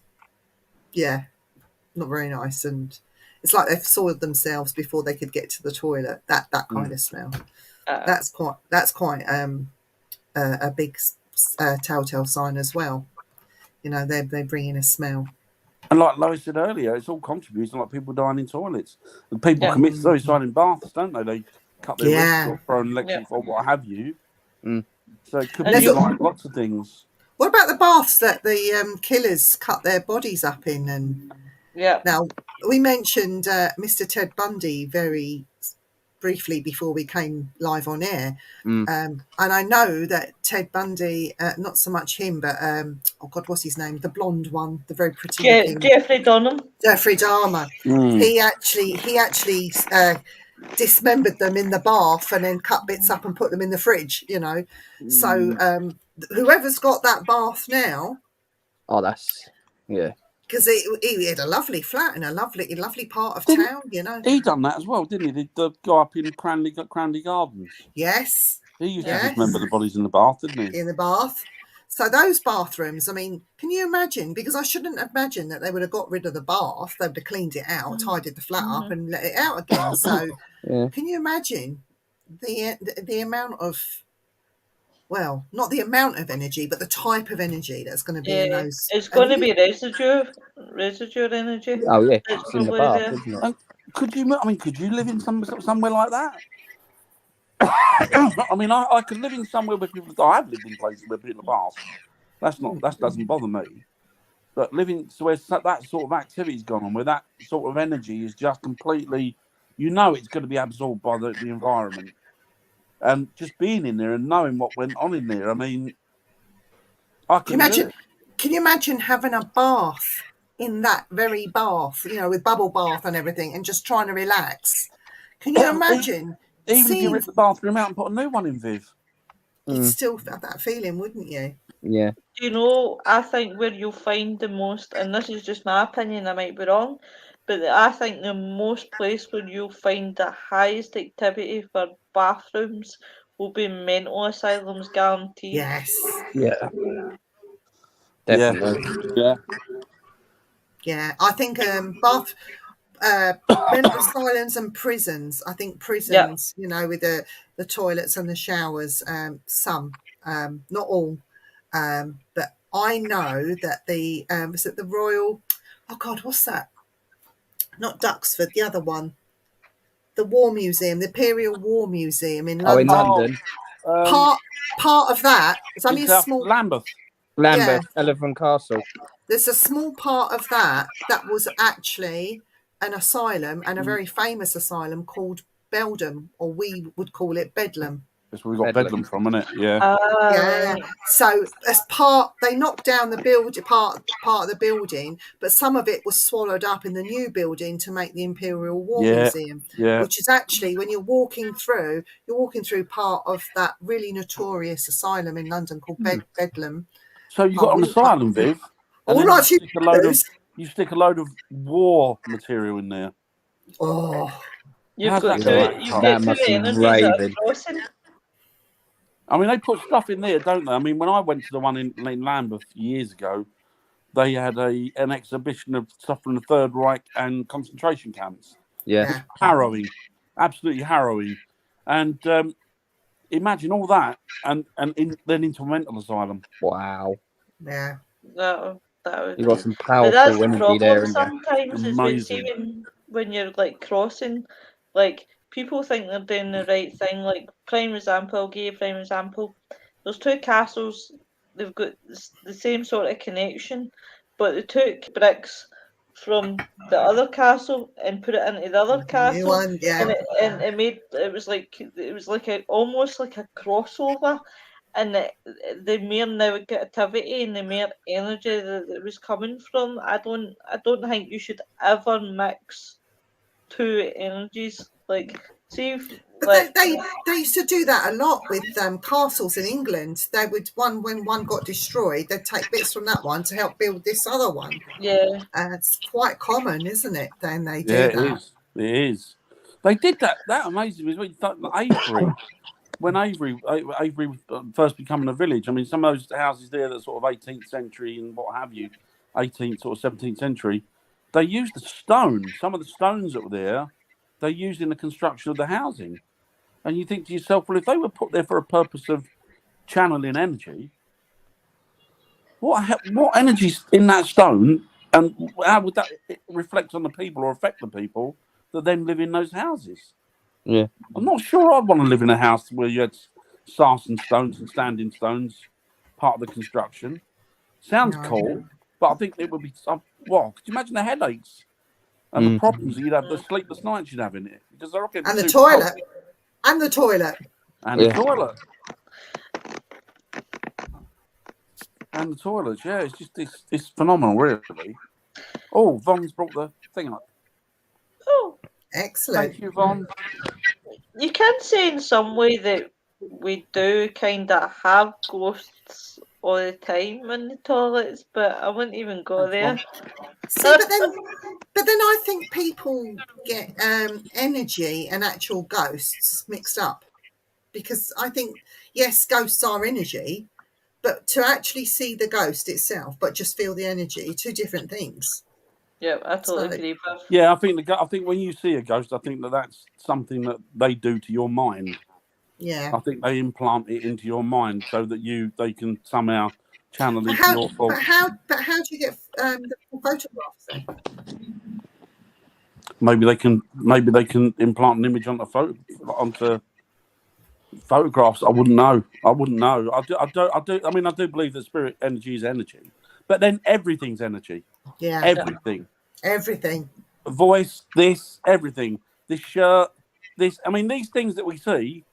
not very nice, and it's like they've soiled themselves before they could get to the toilet. That kind of smell. That's quite a big telltale sign as well. You know, they bring in a smell. And like Lois said earlier, it's all contributing, like people dying in toilets. And people commit suicide in baths, don't they? They cut their wrists or throw an electric or what have you. So it could be like lots of things. What about the baths that the killers cut their bodies up in? And now we mentioned Mr. Ted Bundy very briefly before we came live on air, and I know that Ted Bundy, not so much him, but what's his name? The blonde one, the very pretty Jeffrey Dahmer. Jeffrey Dahmer. He actually dismembered them in the bath and then cut bits up and put them in the fridge. You know, so. Whoever's got that bath now, because he had a lovely flat in a lovely part of town, you know. He done that as well, didn't he? The guy up in Cranley Gardens. Yes. He used to dismember the bodies in the bath, didn't he? In the bath. So those bathrooms, I mean, can you imagine? Because I shouldn't imagine that they would have got rid of the bath. They would have cleaned it out, tidied the flat up, and let it out again. So, can you imagine the amount of, well, not the amount of energy, but the type of energy that's going to be in those. It's going to be residue energy. Oh yeah, it's in the bath, isn't it? Could you live in somewhere like that? I mean, I could live in somewhere where people. I have lived in places where people are baths. That doesn't bother me. But living where that sort of activity's gone on, where that sort of energy is just completely, you know, it's going to be absorbed by the environment. And just being in there and knowing what went on in there, I mean, can you imagine having a bath in that very bath, you know, with bubble bath and everything, and just trying to relax? Can you imagine? Even if you rip the bathroom out and put a new one in, Viv, you'd still have that feeling, wouldn't you? Yeah. Do you know? I think where you'll find the most, and this is just my opinion, I might be wrong, but I think the most place where you'll find the highest activity for bathrooms will be mental asylums, guaranteed. Yes. Yeah. Definitely. Yeah. Yeah, I think mental asylums and prisons. I think prisons, you know, with the toilets and the showers. Some, not all, but I know that the was it the Royal? Oh God, what's that? Not Duxford, the other one. The War Museum, the Imperial War Museum in Oh, London. in London. Part of that. It's only a small. Lambeth. Lambeth, Elephant Castle. There's a small part of that was actually an asylum, and a very famous asylum called Beldam, or we would call it Bedlam. That's where we got Bedlam from, isn't it? Yeah. Yeah. So as part, they knocked down the part of the building, but some of it was swallowed up in the new building to make the Imperial War Museum. Yeah. Which is actually, when you're walking through part of that really notorious asylum in London called Bedlam. So you got an asylum, Viv. All right, you stick a load of war material in there. Oh, you've got that must be raving. I mean, they put stuff in there, don't they? I mean, when I went to the one in Lambeth years ago, they had an exhibition of stuff from the Third Reich and concentration camps. Yeah. Harrowing, absolutely harrowing. And imagine all that, and then into a mental asylum. Wow. Yeah. That would you got some powerful that's the energy problem there. Sometimes is when you're like crossing, like people think they're doing the right thing. Like prime example, I'll give you a prime example. There's two castles. They've got the same sort of connection, but they took bricks from the other castle and put it into the other castle, one, yeah. and it was like almost like a crossover. And the mere negativity and the mere energy that it was coming from, I don't think you should ever mix two energies. Like, see, but they used to do that a lot with castles in England. They would when one got destroyed, they'd take bits from that one to help build this other one. Yeah, it's quite common, isn't it? Then they do that. It is. They did that. That amazing was when Avery. When Avery was first becoming a village, I mean, some of those houses there that sort of 18th century and what have you, 18th or 17th century, they used the stone. Some of the stones that were there, they used in the construction of the housing. And you think to yourself, well, if they were put there for a purpose of channeling energy, what energy's in that stone, and how would that reflect on the people or affect the people that then live in those houses? Yeah, I'm not sure I'd want to live in a house where you had sarsen stones and standing stones, part of the construction. Sounds cool, but I think it would be. Well, could you imagine the headaches and the problems that you'd have, the sleepless nights you'd have in it? Because they're and the toilet, and the toilet, and the toilet, and the toilets. Yeah, it's just it's phenomenal, really. Oh, Von's brought the thing up. Oh, excellent. Thank you, Von. You can say in some way that we do kind of have ghosts all the time in the toilets, but I wouldn't even go there. See, but then I think people get energy and actual ghosts mixed up, because I think, yes, ghosts are energy, but to actually see the ghost itself, but just feel the energy, two different things. Yeah, I totally agree. Yeah, I think when you see a ghost, I think that's something that they do to your mind. Yeah, I think they implant it into your mind so that they can somehow channel into your thoughts. But how do you get the photographs then? Maybe they can implant an image onto photographs. I wouldn't know. I do believe that spirit energy is energy, but then everything's energy. Yeah, everything. Voice, everything. This shirt, this. I mean, these things that we see,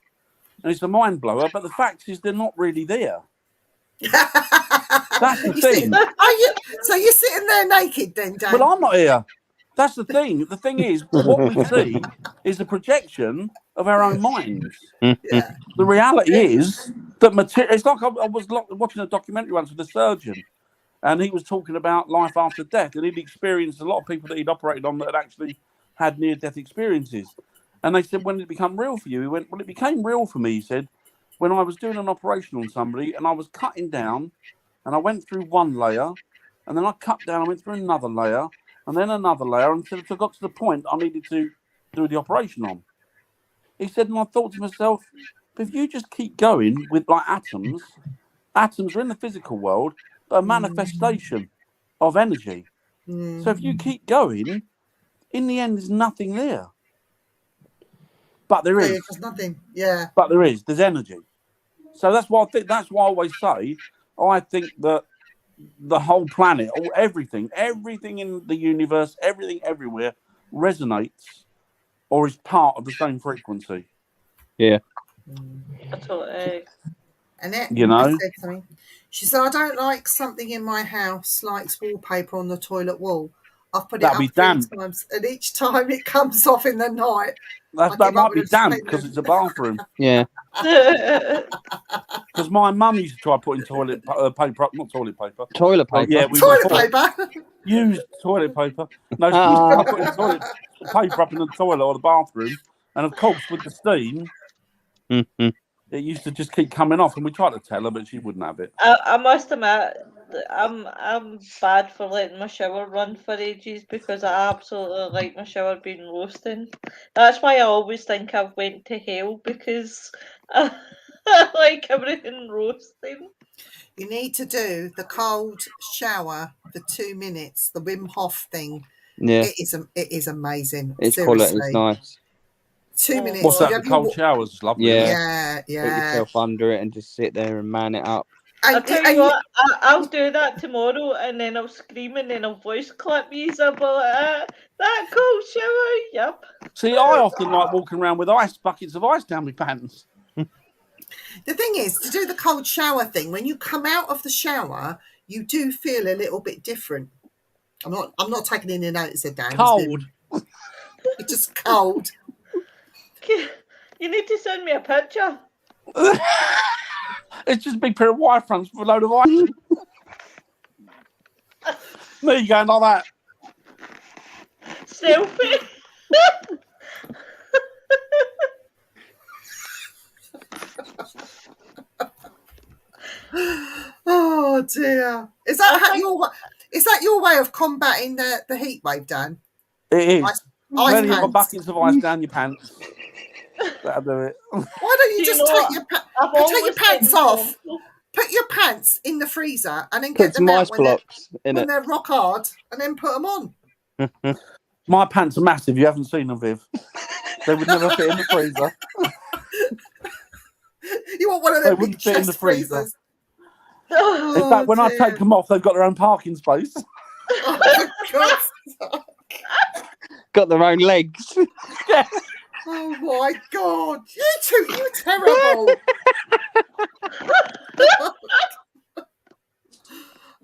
and it's a mind blower. But the fact is, they're not really there. That's the thing. So you're sitting there naked then, Dan? Well, I'm not here. That's the thing. The thing is, what we see is a projection of our own minds. Yeah. The reality is that it's like I was watching a documentary once with a surgeon, and he was talking about life after death, and he'd experienced a lot of people that he'd operated on that had actually had near-death experiences. And they said, when did it become real for you? He went, well, it became real for me, he said, when I was doing an operation on somebody, and I was cutting down, and I went through one layer, and then I cut down, I went through another layer, and then another layer until I got to the point I needed to do the operation on. He said, and I thought to myself, if you just keep going with like atoms are in the physical world, but a manifestation of energy. So if you keep going, in the end, there's nothing there. But there is. There's nothing. Yeah. But there is. There's energy. So that's why I think. That's why I always say. I think that the whole planet, or everything in the universe, everything everywhere, resonates or is part of the same frequency. Yeah. Annette, you know, said something. She said, I don't like something in my house like wallpaper on the toilet wall. I've put it up 3 times, and each time it comes off in the night. That might be damp because it's a bathroom. Yeah. Because my mum used to try putting toilet paper up, not toilet paper. Toilet paper? Yeah, toilet paper? Used toilet paper. No, she used to try putting toilet paper up in the toilet or the bathroom. And of course, with the steam, it used to just keep coming off. And we tried to tell her, but she wouldn't have it. I must admit, I'm bad for letting my shower run for ages because I absolutely like my shower being roasting. That's why I always think I've went to hell, because I like everything roasting. You need to do the cold shower for 2 minutes, the Wim Hof thing. Yeah. It is amazing. It's seriously. quality, it's nice. 2 minutes. What's that? The cold showers, lovely. Yeah. Yeah. Put yourself under it and just sit there and man it up. I'll tell you what, I'll do that tomorrow, and then I'll scream and then I'll voice clip you about that cold shower. Yep. See, I often like walking around with buckets of ice down my pants. The thing is, to do the cold shower thing, when you come out of the shower, you do feel a little bit different. I'm not taking any notes, said Dan. Cold. It's just cold. You need to send me a picture. It's just a big pair of wire fronts with a load of ice. There you go, like that. Selfie. Oh dear! Is that your way of combating the heat wave, Dan? It is. Ice When you've got pants. buckets of ice down your pants, that'll do it. Why don't you just take your pants off? Comfortable. Put your pants in the freezer and then Put get them some out ice blocks in when it. they're rock hard, and then put them on. My pants are massive. You haven't seen them, Viv. They would never fit in the freezer. You want one of They them big wouldn't fit in the chest freezer. freezers? In fact, when I take them off, they've got their own parking space. Oh, God. Got their own legs. Oh my God! You're terrible.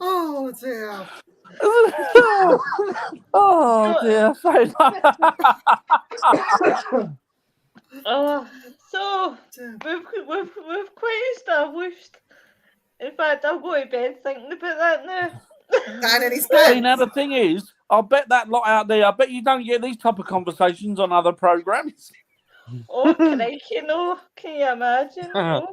Oh dear. Oh dear. So we've quite established. In fact, I'll go to bed thinking about that now. Dan and his See, pants. now the thing is, I bet that lot out there, I bet you don't get these type of conversations on other programs. Oh, crikey, no. Can you imagine? Oh.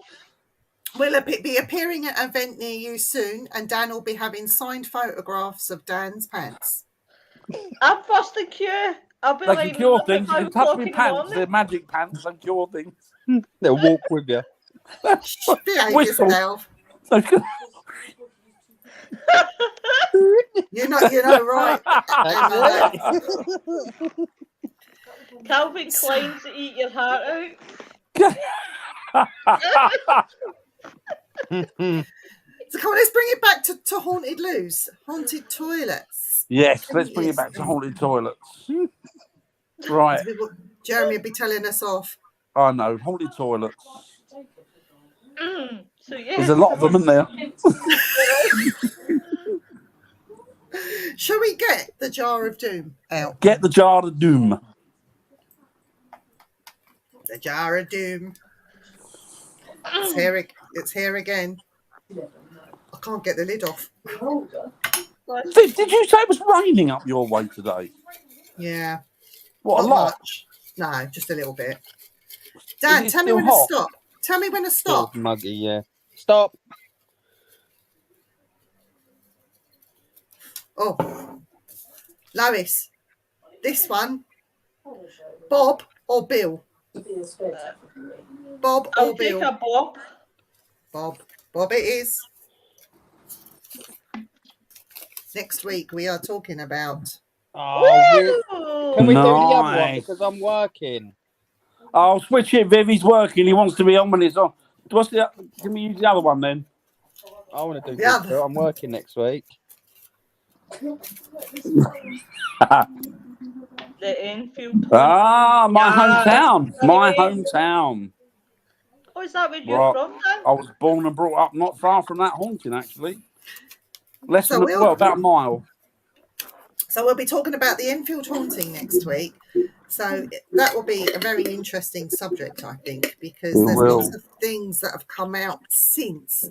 Will be appearing at an event near you soon, and Dan will be having signed photographs of Dan's pants. I'm first in queue. I'll be They like, can cure things. You can touch me pants. the They're magic pants. They cure things. They'll walk with you. Behave Whistle. yourself. They can- You're not right. Calvin Klein to eat your heart out. So come on, let's bring it back to Haunted Loos, haunted toilets. Yes, let's bring it back to haunted toilets. Right. Jeremy will be telling us off. I know, haunted toilets. So yeah, There's a lot of them in there. Shall we get the Jar of Doom out? Get the jar of doom. The Jar of Doom. It's here again. I can't get the lid off. Viv, did you say it was raining up your way today? Yeah. What, a Not lot? much. No, just a little bit. Dan, Is it tell me still when hot? to stop. Tell me when to Still stop. muggy, yeah. Stop. Oh. Lois, this one, Bob or Bill? Bob or I'll take Bill? a Bob. Bob it is. Next week we are talking about... Can we do the other one because I'm working? I'll switch it, Viv. He's working. He wants to be on when it's on. Can we use the other one then? I want to do The other- Bigfoot. I'm working next week. The Enfield. My Yeah. hometown. My hometown. Oh, is that where you're Right. from then? I was born and brought up not far from that haunting, actually. So About a mile. So we'll be talking about the Enfield haunting next week. So that will be a very interesting subject, I think, because there's lots of things that have come out since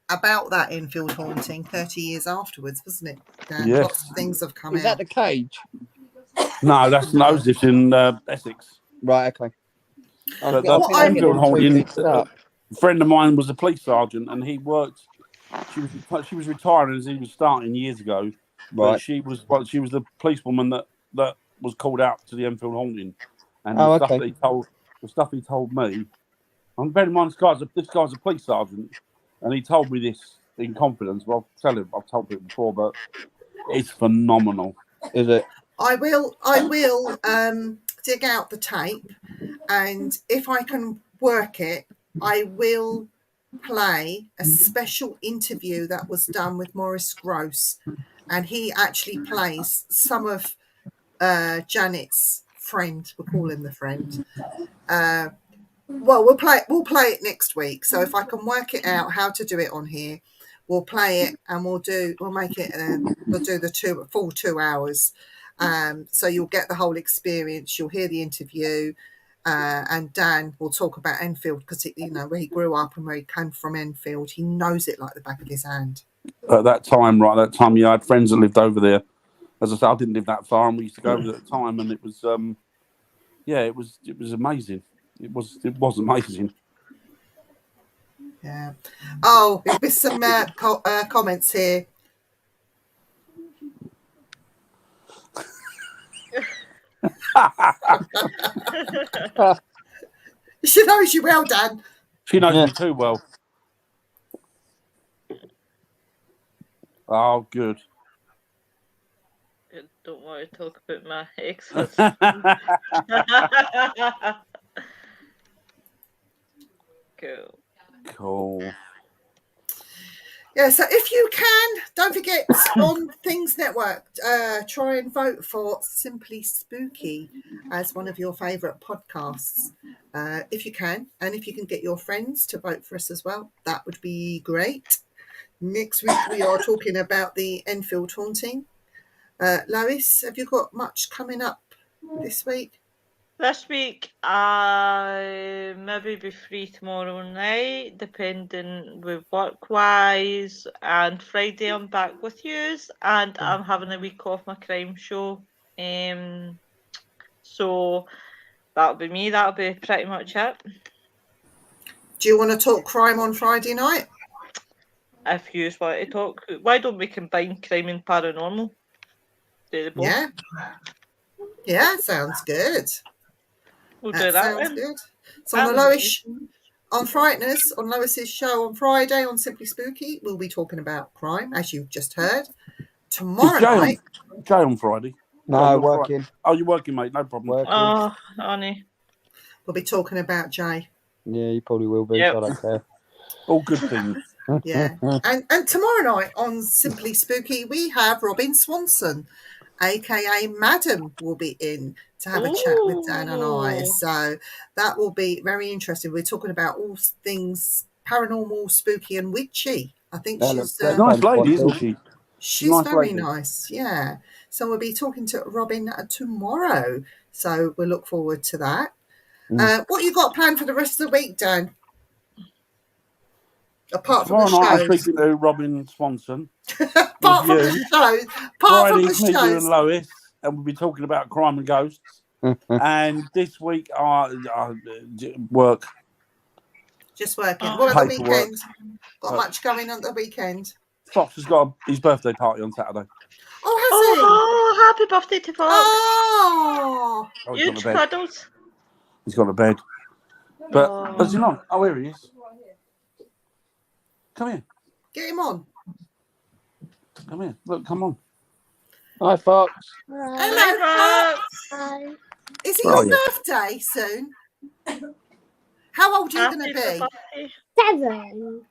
about that Enfield haunting 30 years afterwards, wasn't it? Yes. Lots of things have come Is out. that the cage? No, that's Nosif in Essex. Right, okay. But the I'm Enfield haunting, up. a friend of mine was a police sergeant, and he worked. She was retiring as he was starting years ago. Right. But she was the policewoman that was called out to the Enfield haunting, and the stuff he told me. I'm bearing in mind this guy's a police sergeant, and he told me this in confidence. Well, I've told people before, but it's phenomenal. Is it? I will dig out the tape, and if I can work it, I will play a special interview that was done with Maurice Grosse, and he actually plays some of Janet's friend. We'll call him the friend. Well, we'll play it next week. So if I can work it out how to do it on here, we'll play it and we'll do the full 2 hours. So you'll get the whole experience. You'll hear the interview, and Dan will talk about Enfield because where he grew up and where he came from. Enfield, he knows it like the back of his hand. At that time, I had friends that lived over there. As I said, I didn't live that far, and we used to go over there at the time, and it was, it was amazing. It was amazing. Yeah. Oh, there's some comments here. She knows you well, Dan. She knows me too well. Oh, good. I don't want to talk about my ex. Cool. Yeah, so if you can, don't forget on Things Network, try and vote for Simply Spooky as one of your favourite podcasts. If you can, and if you can get your friends to vote for us as well, that would be great. Next week we are talking about the Enfield haunting. Lois, have you got much coming up this week? This week, I maybe be free tomorrow night, depending with work-wise. And Friday, I'm back with yous, and I'm having a week off my crime show. So that'll be me. That'll be pretty much it. Do you want to talk crime on Friday night? If you want to talk, why don't we combine crime and paranormal? Do the both. Yeah, sounds good. We'll do that. Sounds good. So on Frighteners, on Lois's show on Friday on Simply Spooky, we'll be talking about crime, as you've just heard. Tomorrow night. Jay on Friday. No, working. Oh, you're working, mate. No problem. Working. Oh, honey. We'll be talking about Jay. Yeah, you probably will be. Yep. I don't care. All good things. Yeah. And tomorrow night on Simply Spooky, we have Robin Swanson, aka Madam, will be in to have a chat with Dan and I. So that will be very interesting. We're talking about all things paranormal, spooky, and witchy. I think she's a nice lady, isn't she? She's nice very lady. Nice, yeah. So we'll be talking to Robin tomorrow. So we'll look forward to that. What you got planned for the rest of the week, Dan? Apart from the shows. I'm speaking to Robin Swanson. Apart from the shows. Apart from the shows. Me and Lois, and we'll be talking about crime and ghosts. And this week, work. Just working. What about the weekend? Got much going on the weekend? Fox has got his birthday party on Saturday. Oh, has he? Oh, happy birthday to Fox. Oh, Oh, he's gone Huge to bed. cuddles. He's gone to bed. But Oh. does he not? Oh, here he is. Come here. get him on. Come here. Look, come on. Hi, Fox. Hello, Fox. Hi. Is it Where are your you? birthday soon? How old are you going to Happy be? birthday. 7.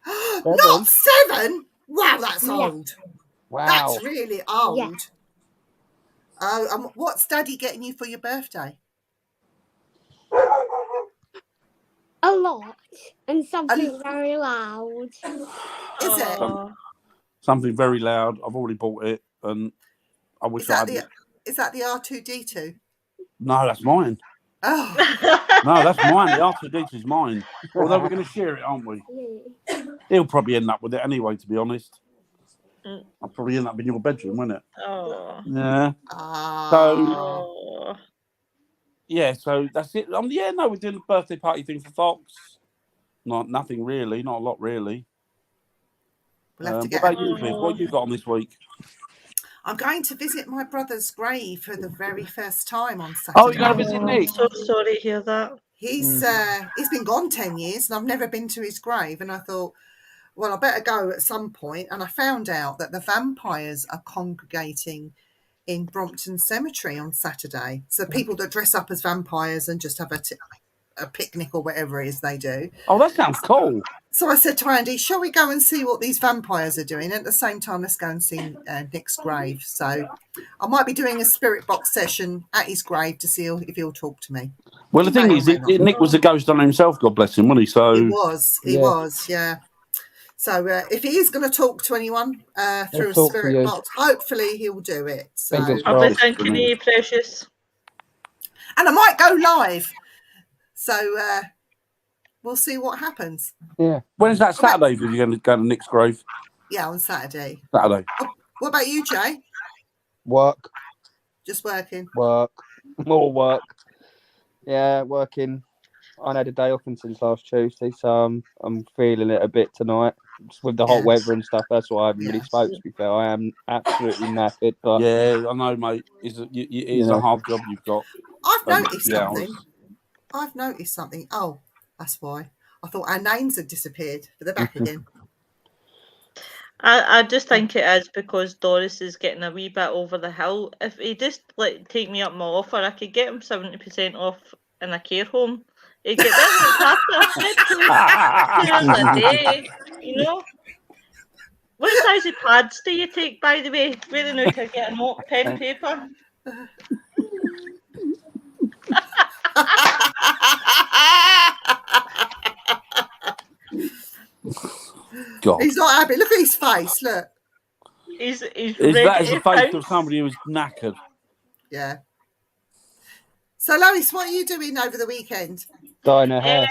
Not 7? Wow, that's Yeah. old. Wow. That's really old. Yeah. Oh, what's Daddy getting you for your birthday? A lot. And something very loud. Is it? Oh. Something very loud. I've already bought it, and I wish Is I that hadn't. is that the R2D2? No, that's mine. Oh, No, that's mine. The R2D2 is mine. Although we're going to share it, aren't we? Yeah. He'll probably end up with it anyway, to be honest. Mm. I'll probably end up in your bedroom, won't it? Oh. Yeah. ah. Oh. Yeah, so that's it. Yeah, no, we're doing a birthday party thing for Fox. Nothing really. Not a lot, really. We'll have to What get. about you, Viv? What you got on this week? I'm going to visit my brother's grave for the very first time on Saturday. Oh, you're going to visit Nick? So sorry to hear that. He's been gone 10 years, and I've never been to his grave. And I thought, well, I better go at some point. And I found out that the vampires are congregating in Brompton Cemetery on Saturday. So people that dress up as vampires and just have a picnic or whatever it is they do. Oh, that sounds cool. So I said to Andy, shall we go and see what these vampires are doing? At the same time, let's go and see Nick's grave. So I might be doing a spirit box session at his grave to see if he'll talk to me. Well, the thing is, Nick was a ghost on himself, God bless him, wasn't he? So He was, yeah. So if he is going to talk to anyone through a talk to spirit you. box, hopefully he'll do it. So, Fingers I'll be crossed. thinking of you, precious. and I might go live. So we'll see what happens. Yeah. when is that Saturday? If you're going to go to Nick's grave? Yeah, on Saturday. Saturday. What about you, Jay? Work. Just working. Work. More work. Yeah, working. I had a day off since last Tuesday, so I'm feeling it a bit tonight. Just with the hot Yes. weather and stuff, that's why I haven't really Yes. spoke, to be fair. I am absolutely knackered, but Yeah, I know, mate. It is a hard job you've got. I've noticed yeah, something. I've noticed something. Oh, that's why. I thought our names had disappeared, but they're back again. I just think it is because Doris is getting a wee bit over the hill. If he just take me up my offer, I could get him 70% off in a care home. He'd get that after a day, you know. What size of pads do you take, by the way? Really know to get a note, pen, paper. God. He's not happy. Look at his face. Look. He's Is ready that is to the face of pounce. somebody who's knackered? Yeah. So, Lois, what are you doing over the weekend? dyeing her hair.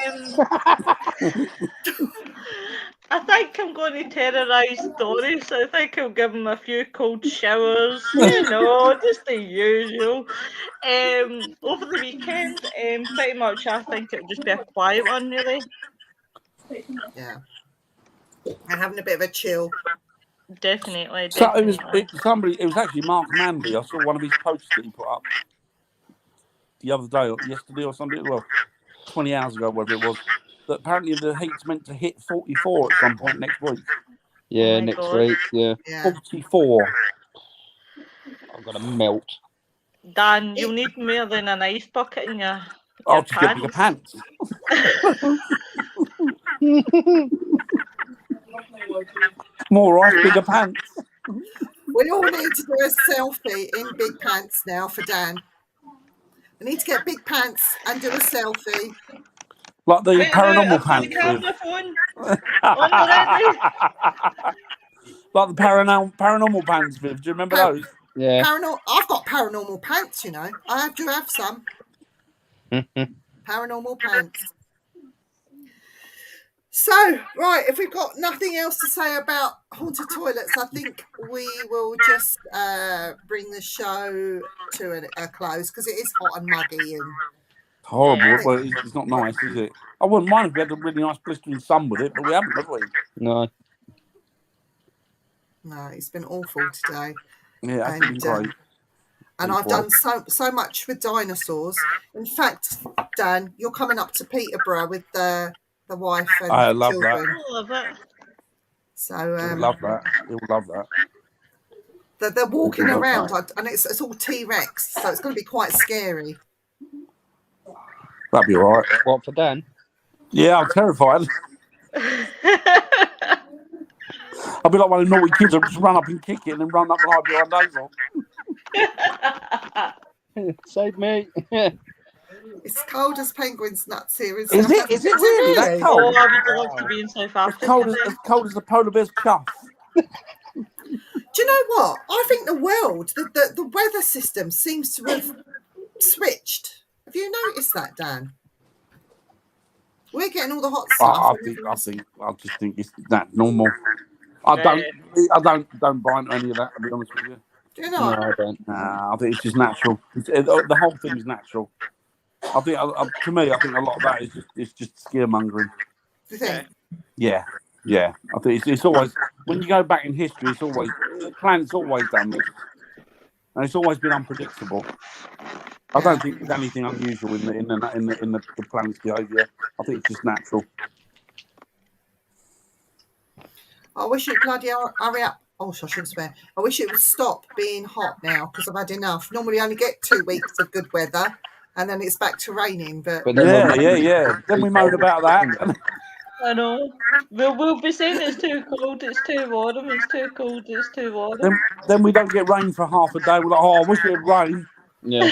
I think I'm going to terrorise Doris. I think I'll give him a few cold showers, you know, just the usual. Over the weekend, pretty much I think it'll just be a quiet one, really. Yeah. And having a bit of a chill. Definitely. So it definitely. was actually Mark Manby. I saw one of his posts that he put up the other day, or yesterday or something. Well, 20 hours ago, whatever it was. That apparently the heat's meant to hit 44 at some point next week. Yeah, Oh my next God. week. Yeah, Yeah. 44. I'm gonna melt. Dan, you'll need more than an ice bucket in your Oh, to get bigger pants. More ice, bigger pants. We all need to do a selfie in big pants now for Dan. We need to get big pants and do a selfie. Like the Wait, paranormal I've pants. got With, my phone. On already. like the paranormal pants, Viv. Do you remember those? Yeah. I've got paranormal pants, you know. I do have some. Paranormal pants. So, right, if we've got nothing else to say about haunted toilets, I think we will just bring the show to a close because it is hot and muggy. And Horrible. Yeah. Well, it's not nice, is it? I wouldn't mind if we had a really nice blistering sun with it, but we haven't, have we? No. No, it's been awful today. Yeah, it's been great. And I've done so much with dinosaurs. In fact, Dan, you're coming up to Peterborough with the wife and I love children. that. I love it. So You'll love that. You'll love that. They're walking around, and it's all T-Rex, so it's going to be quite scary. That'd be all right. What, for Dan? Yeah, I'm terrified. I'll be like one of the naughty kids who just run up and kick it and then run up and hide behind Hazel. Save me. It's cold as penguins' nuts here, isn't Is it? Is it really that Oh, cold? I would love to be in South As Africa. cold as the polar bear's cuff. Do you know what? I think the world, the weather system seems to have switched. Have you noticed that, Dan? We're getting all the hot stuff. I just think it's that normal. I don't buy into any of that, to be honest with you. Do you not? No, I don't. Nah, I think it's just natural. The whole thing is natural. I think, to me, I think a lot of that is just scaremongering. Do you think? Yeah. I think it's always, when you go back in history, the planet's always done this, and it's always been unpredictable. I don't think there's anything unusual in the planet's behaviour. I think it's just natural. I wish it bloody hurry up. Oh, I shouldn't swear. I wish it would stop being hot now because I've had enough. Normally, I only get 2 weeks of good weather, and then it's back to raining. But yeah. Then we moan about that. I know. We'll be saying it's too cold, it's too warm, it's too cold, it's too warm. Then we don't get rain for half a day. We're like, oh, I wish it would rain. Yeah.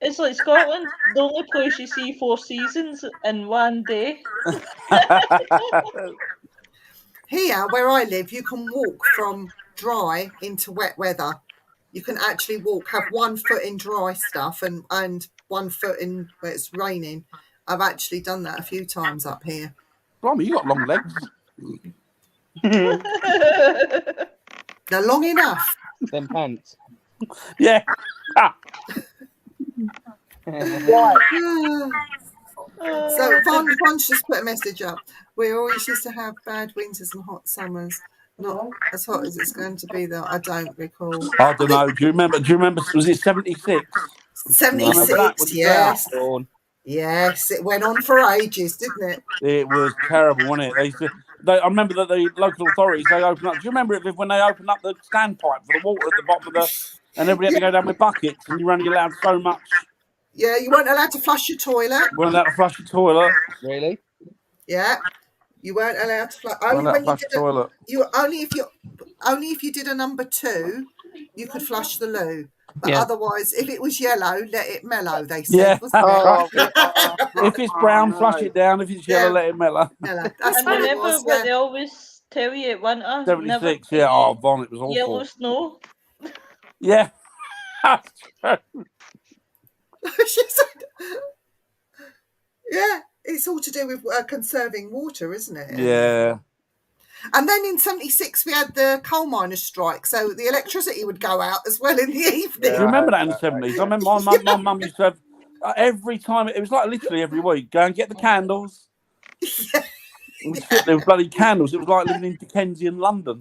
It's like Scotland, the only place you see 4 seasons in one day. Here, where I live, you can walk from dry into wet weather. You can actually have 1 foot in dry stuff and 1 foot in where it's raining. I've actually done that a few times up here. Blimey, you got long legs. They're long enough. Them pants. Yeah. So Von's just put a message up. We always used to have bad winters and hot summers. Not as hot as it's going to be, though. I don't recall. I don't know. Do you remember? Was it 76? 76, yes. Yes, it went on for ages, didn't it? It was terrible, wasn't it? I remember that the local authorities, they opened up. Do you remember it when they opened up the standpipe for the water at the bottom of and everybody had to go down with buckets, and you were only allowed so much. Yeah, you weren't allowed to flush your toilet. You weren't allowed to flush your toilet. Really? Yeah, you weren't allowed to flush. Only if you did a number 2, you could flush the loo. But otherwise, if it was yellow, let it mellow, they said. Yeah. If it's brown, flush it down. If it's yellow, let it mellow. That's what it was. But they always tell you at winter. 76, yeah. Oh, Von, it was awful. Yellow snow. Yeah. She said, yeah, it's all to do with conserving water, isn't it? Yeah. And then in 76, we had the coal miners' strike, so the electricity would go out as well in the evening. Do you remember that in the 70s? I remember my mum used to have, every time, it was like literally every week, go and get the candles. Yeah. And we'd sit there with bloody candles. It was like living in Dickensian London.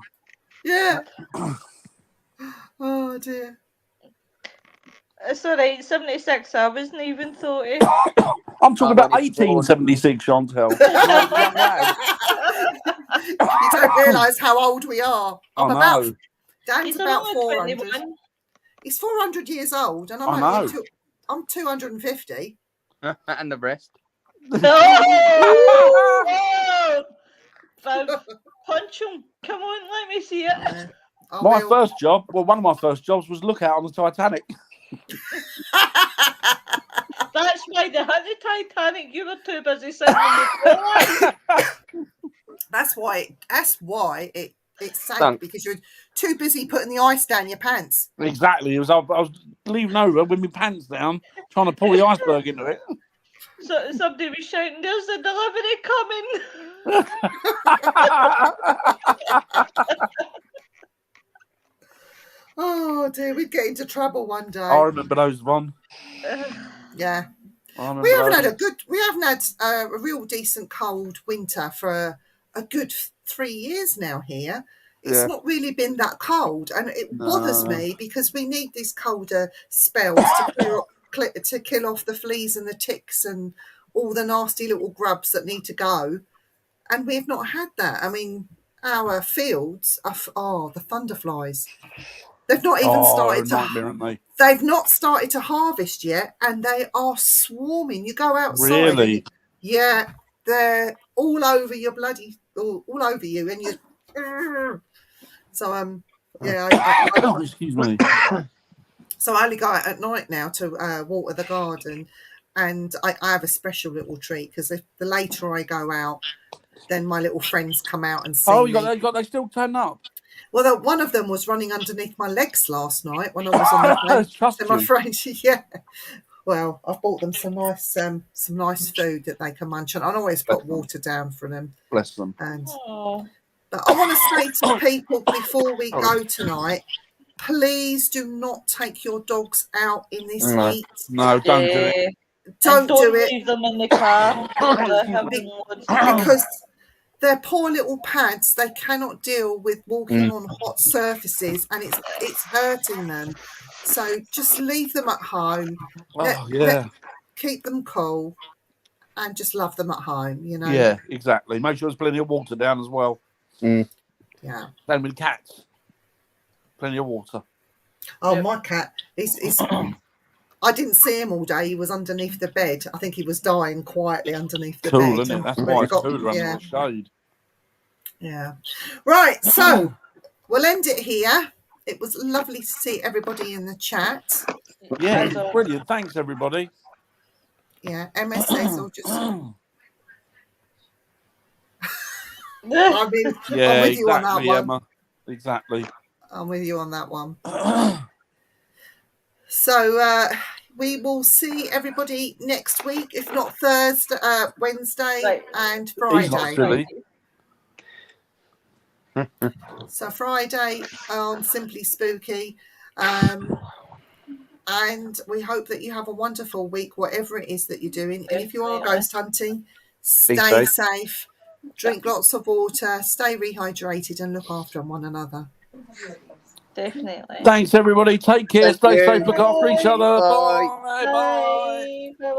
Yeah. Oh, dear. It's all right, 76, I wasn't even 30. I'm talking about 1876, Chantel. You don't realise how old we are. Dan's about 400. 21. He's 400 years old, and I'm 250. And the rest. Oh! Punch him. Come on, let me see it. One of my first jobs was lookout on the Titanic. That's why they had the Titanic. You were too busy sitting in the toilet. That's why it sank, because you're too busy putting the ice down your pants. Exactly. I was leaving over with my pants down, trying to pull the iceberg into it. So somebody was shouting, "There's a delivery coming!" Oh dear, we'd get into trouble one day. I remember those one. Yeah. We haven't had a real decent cold winter for a good 3 years now here. it's not really been that cold, and it bothers me because we need these colder spells to kill off the fleas and the ticks and all the nasty little grubs that need to go, and we've not had that. I mean, our fields are the thunderflies. They've not even started to. They've not started to harvest yet, and they are swarming. You go outside. Really? Yeah, they're all over your all over you, and you. So excuse me. So I only go out at night now to water the garden, and I have a special little treat because the later I go out, then my little friends come out and see me. They still turn up. Well, one of them was running underneath my legs last night when I was on the plane. Trust my friends, yeah. Well, I've bought them some nice food that they can munch on. I always put water down for them. Bless them. But I want to say to people before we go tonight, please do not take your dogs out in this heat. No, don't do it. Don't do it. Leave them in the car. Because they're poor little pads. They cannot deal with walking on hot surfaces, and it's hurting them. So just leave them at home. Keep them cool, and just love them at home. You know. Yeah, exactly. Make sure there's plenty of water down as well. Yeah. Same with cats. Plenty of water. Oh, my cat. He's I didn't see him all day. He was underneath the bed. I think he was dying quietly underneath the bed. Cool, isn't it? That's why it's cooler under the shade. Yeah. Right. So we'll end it here. It was lovely to see everybody in the chat. Yeah, brilliant. Thanks, everybody. Yeah. MSA's all just. I'm with you on that one. Emma. Exactly. I'm with you on that one. So we will see everybody next week, if not Thursday, Wednesday, and Friday. So Friday on Simply Spooky. And we hope that you have a wonderful week, whatever it is that you're doing. And if you are ghost hunting, stay safe, drink lots of water, stay rehydrated, and look after one another. Definitely. Thanks, everybody. Take care. Stay safe. Look after each other. Bye. Bye. Bye. Bye.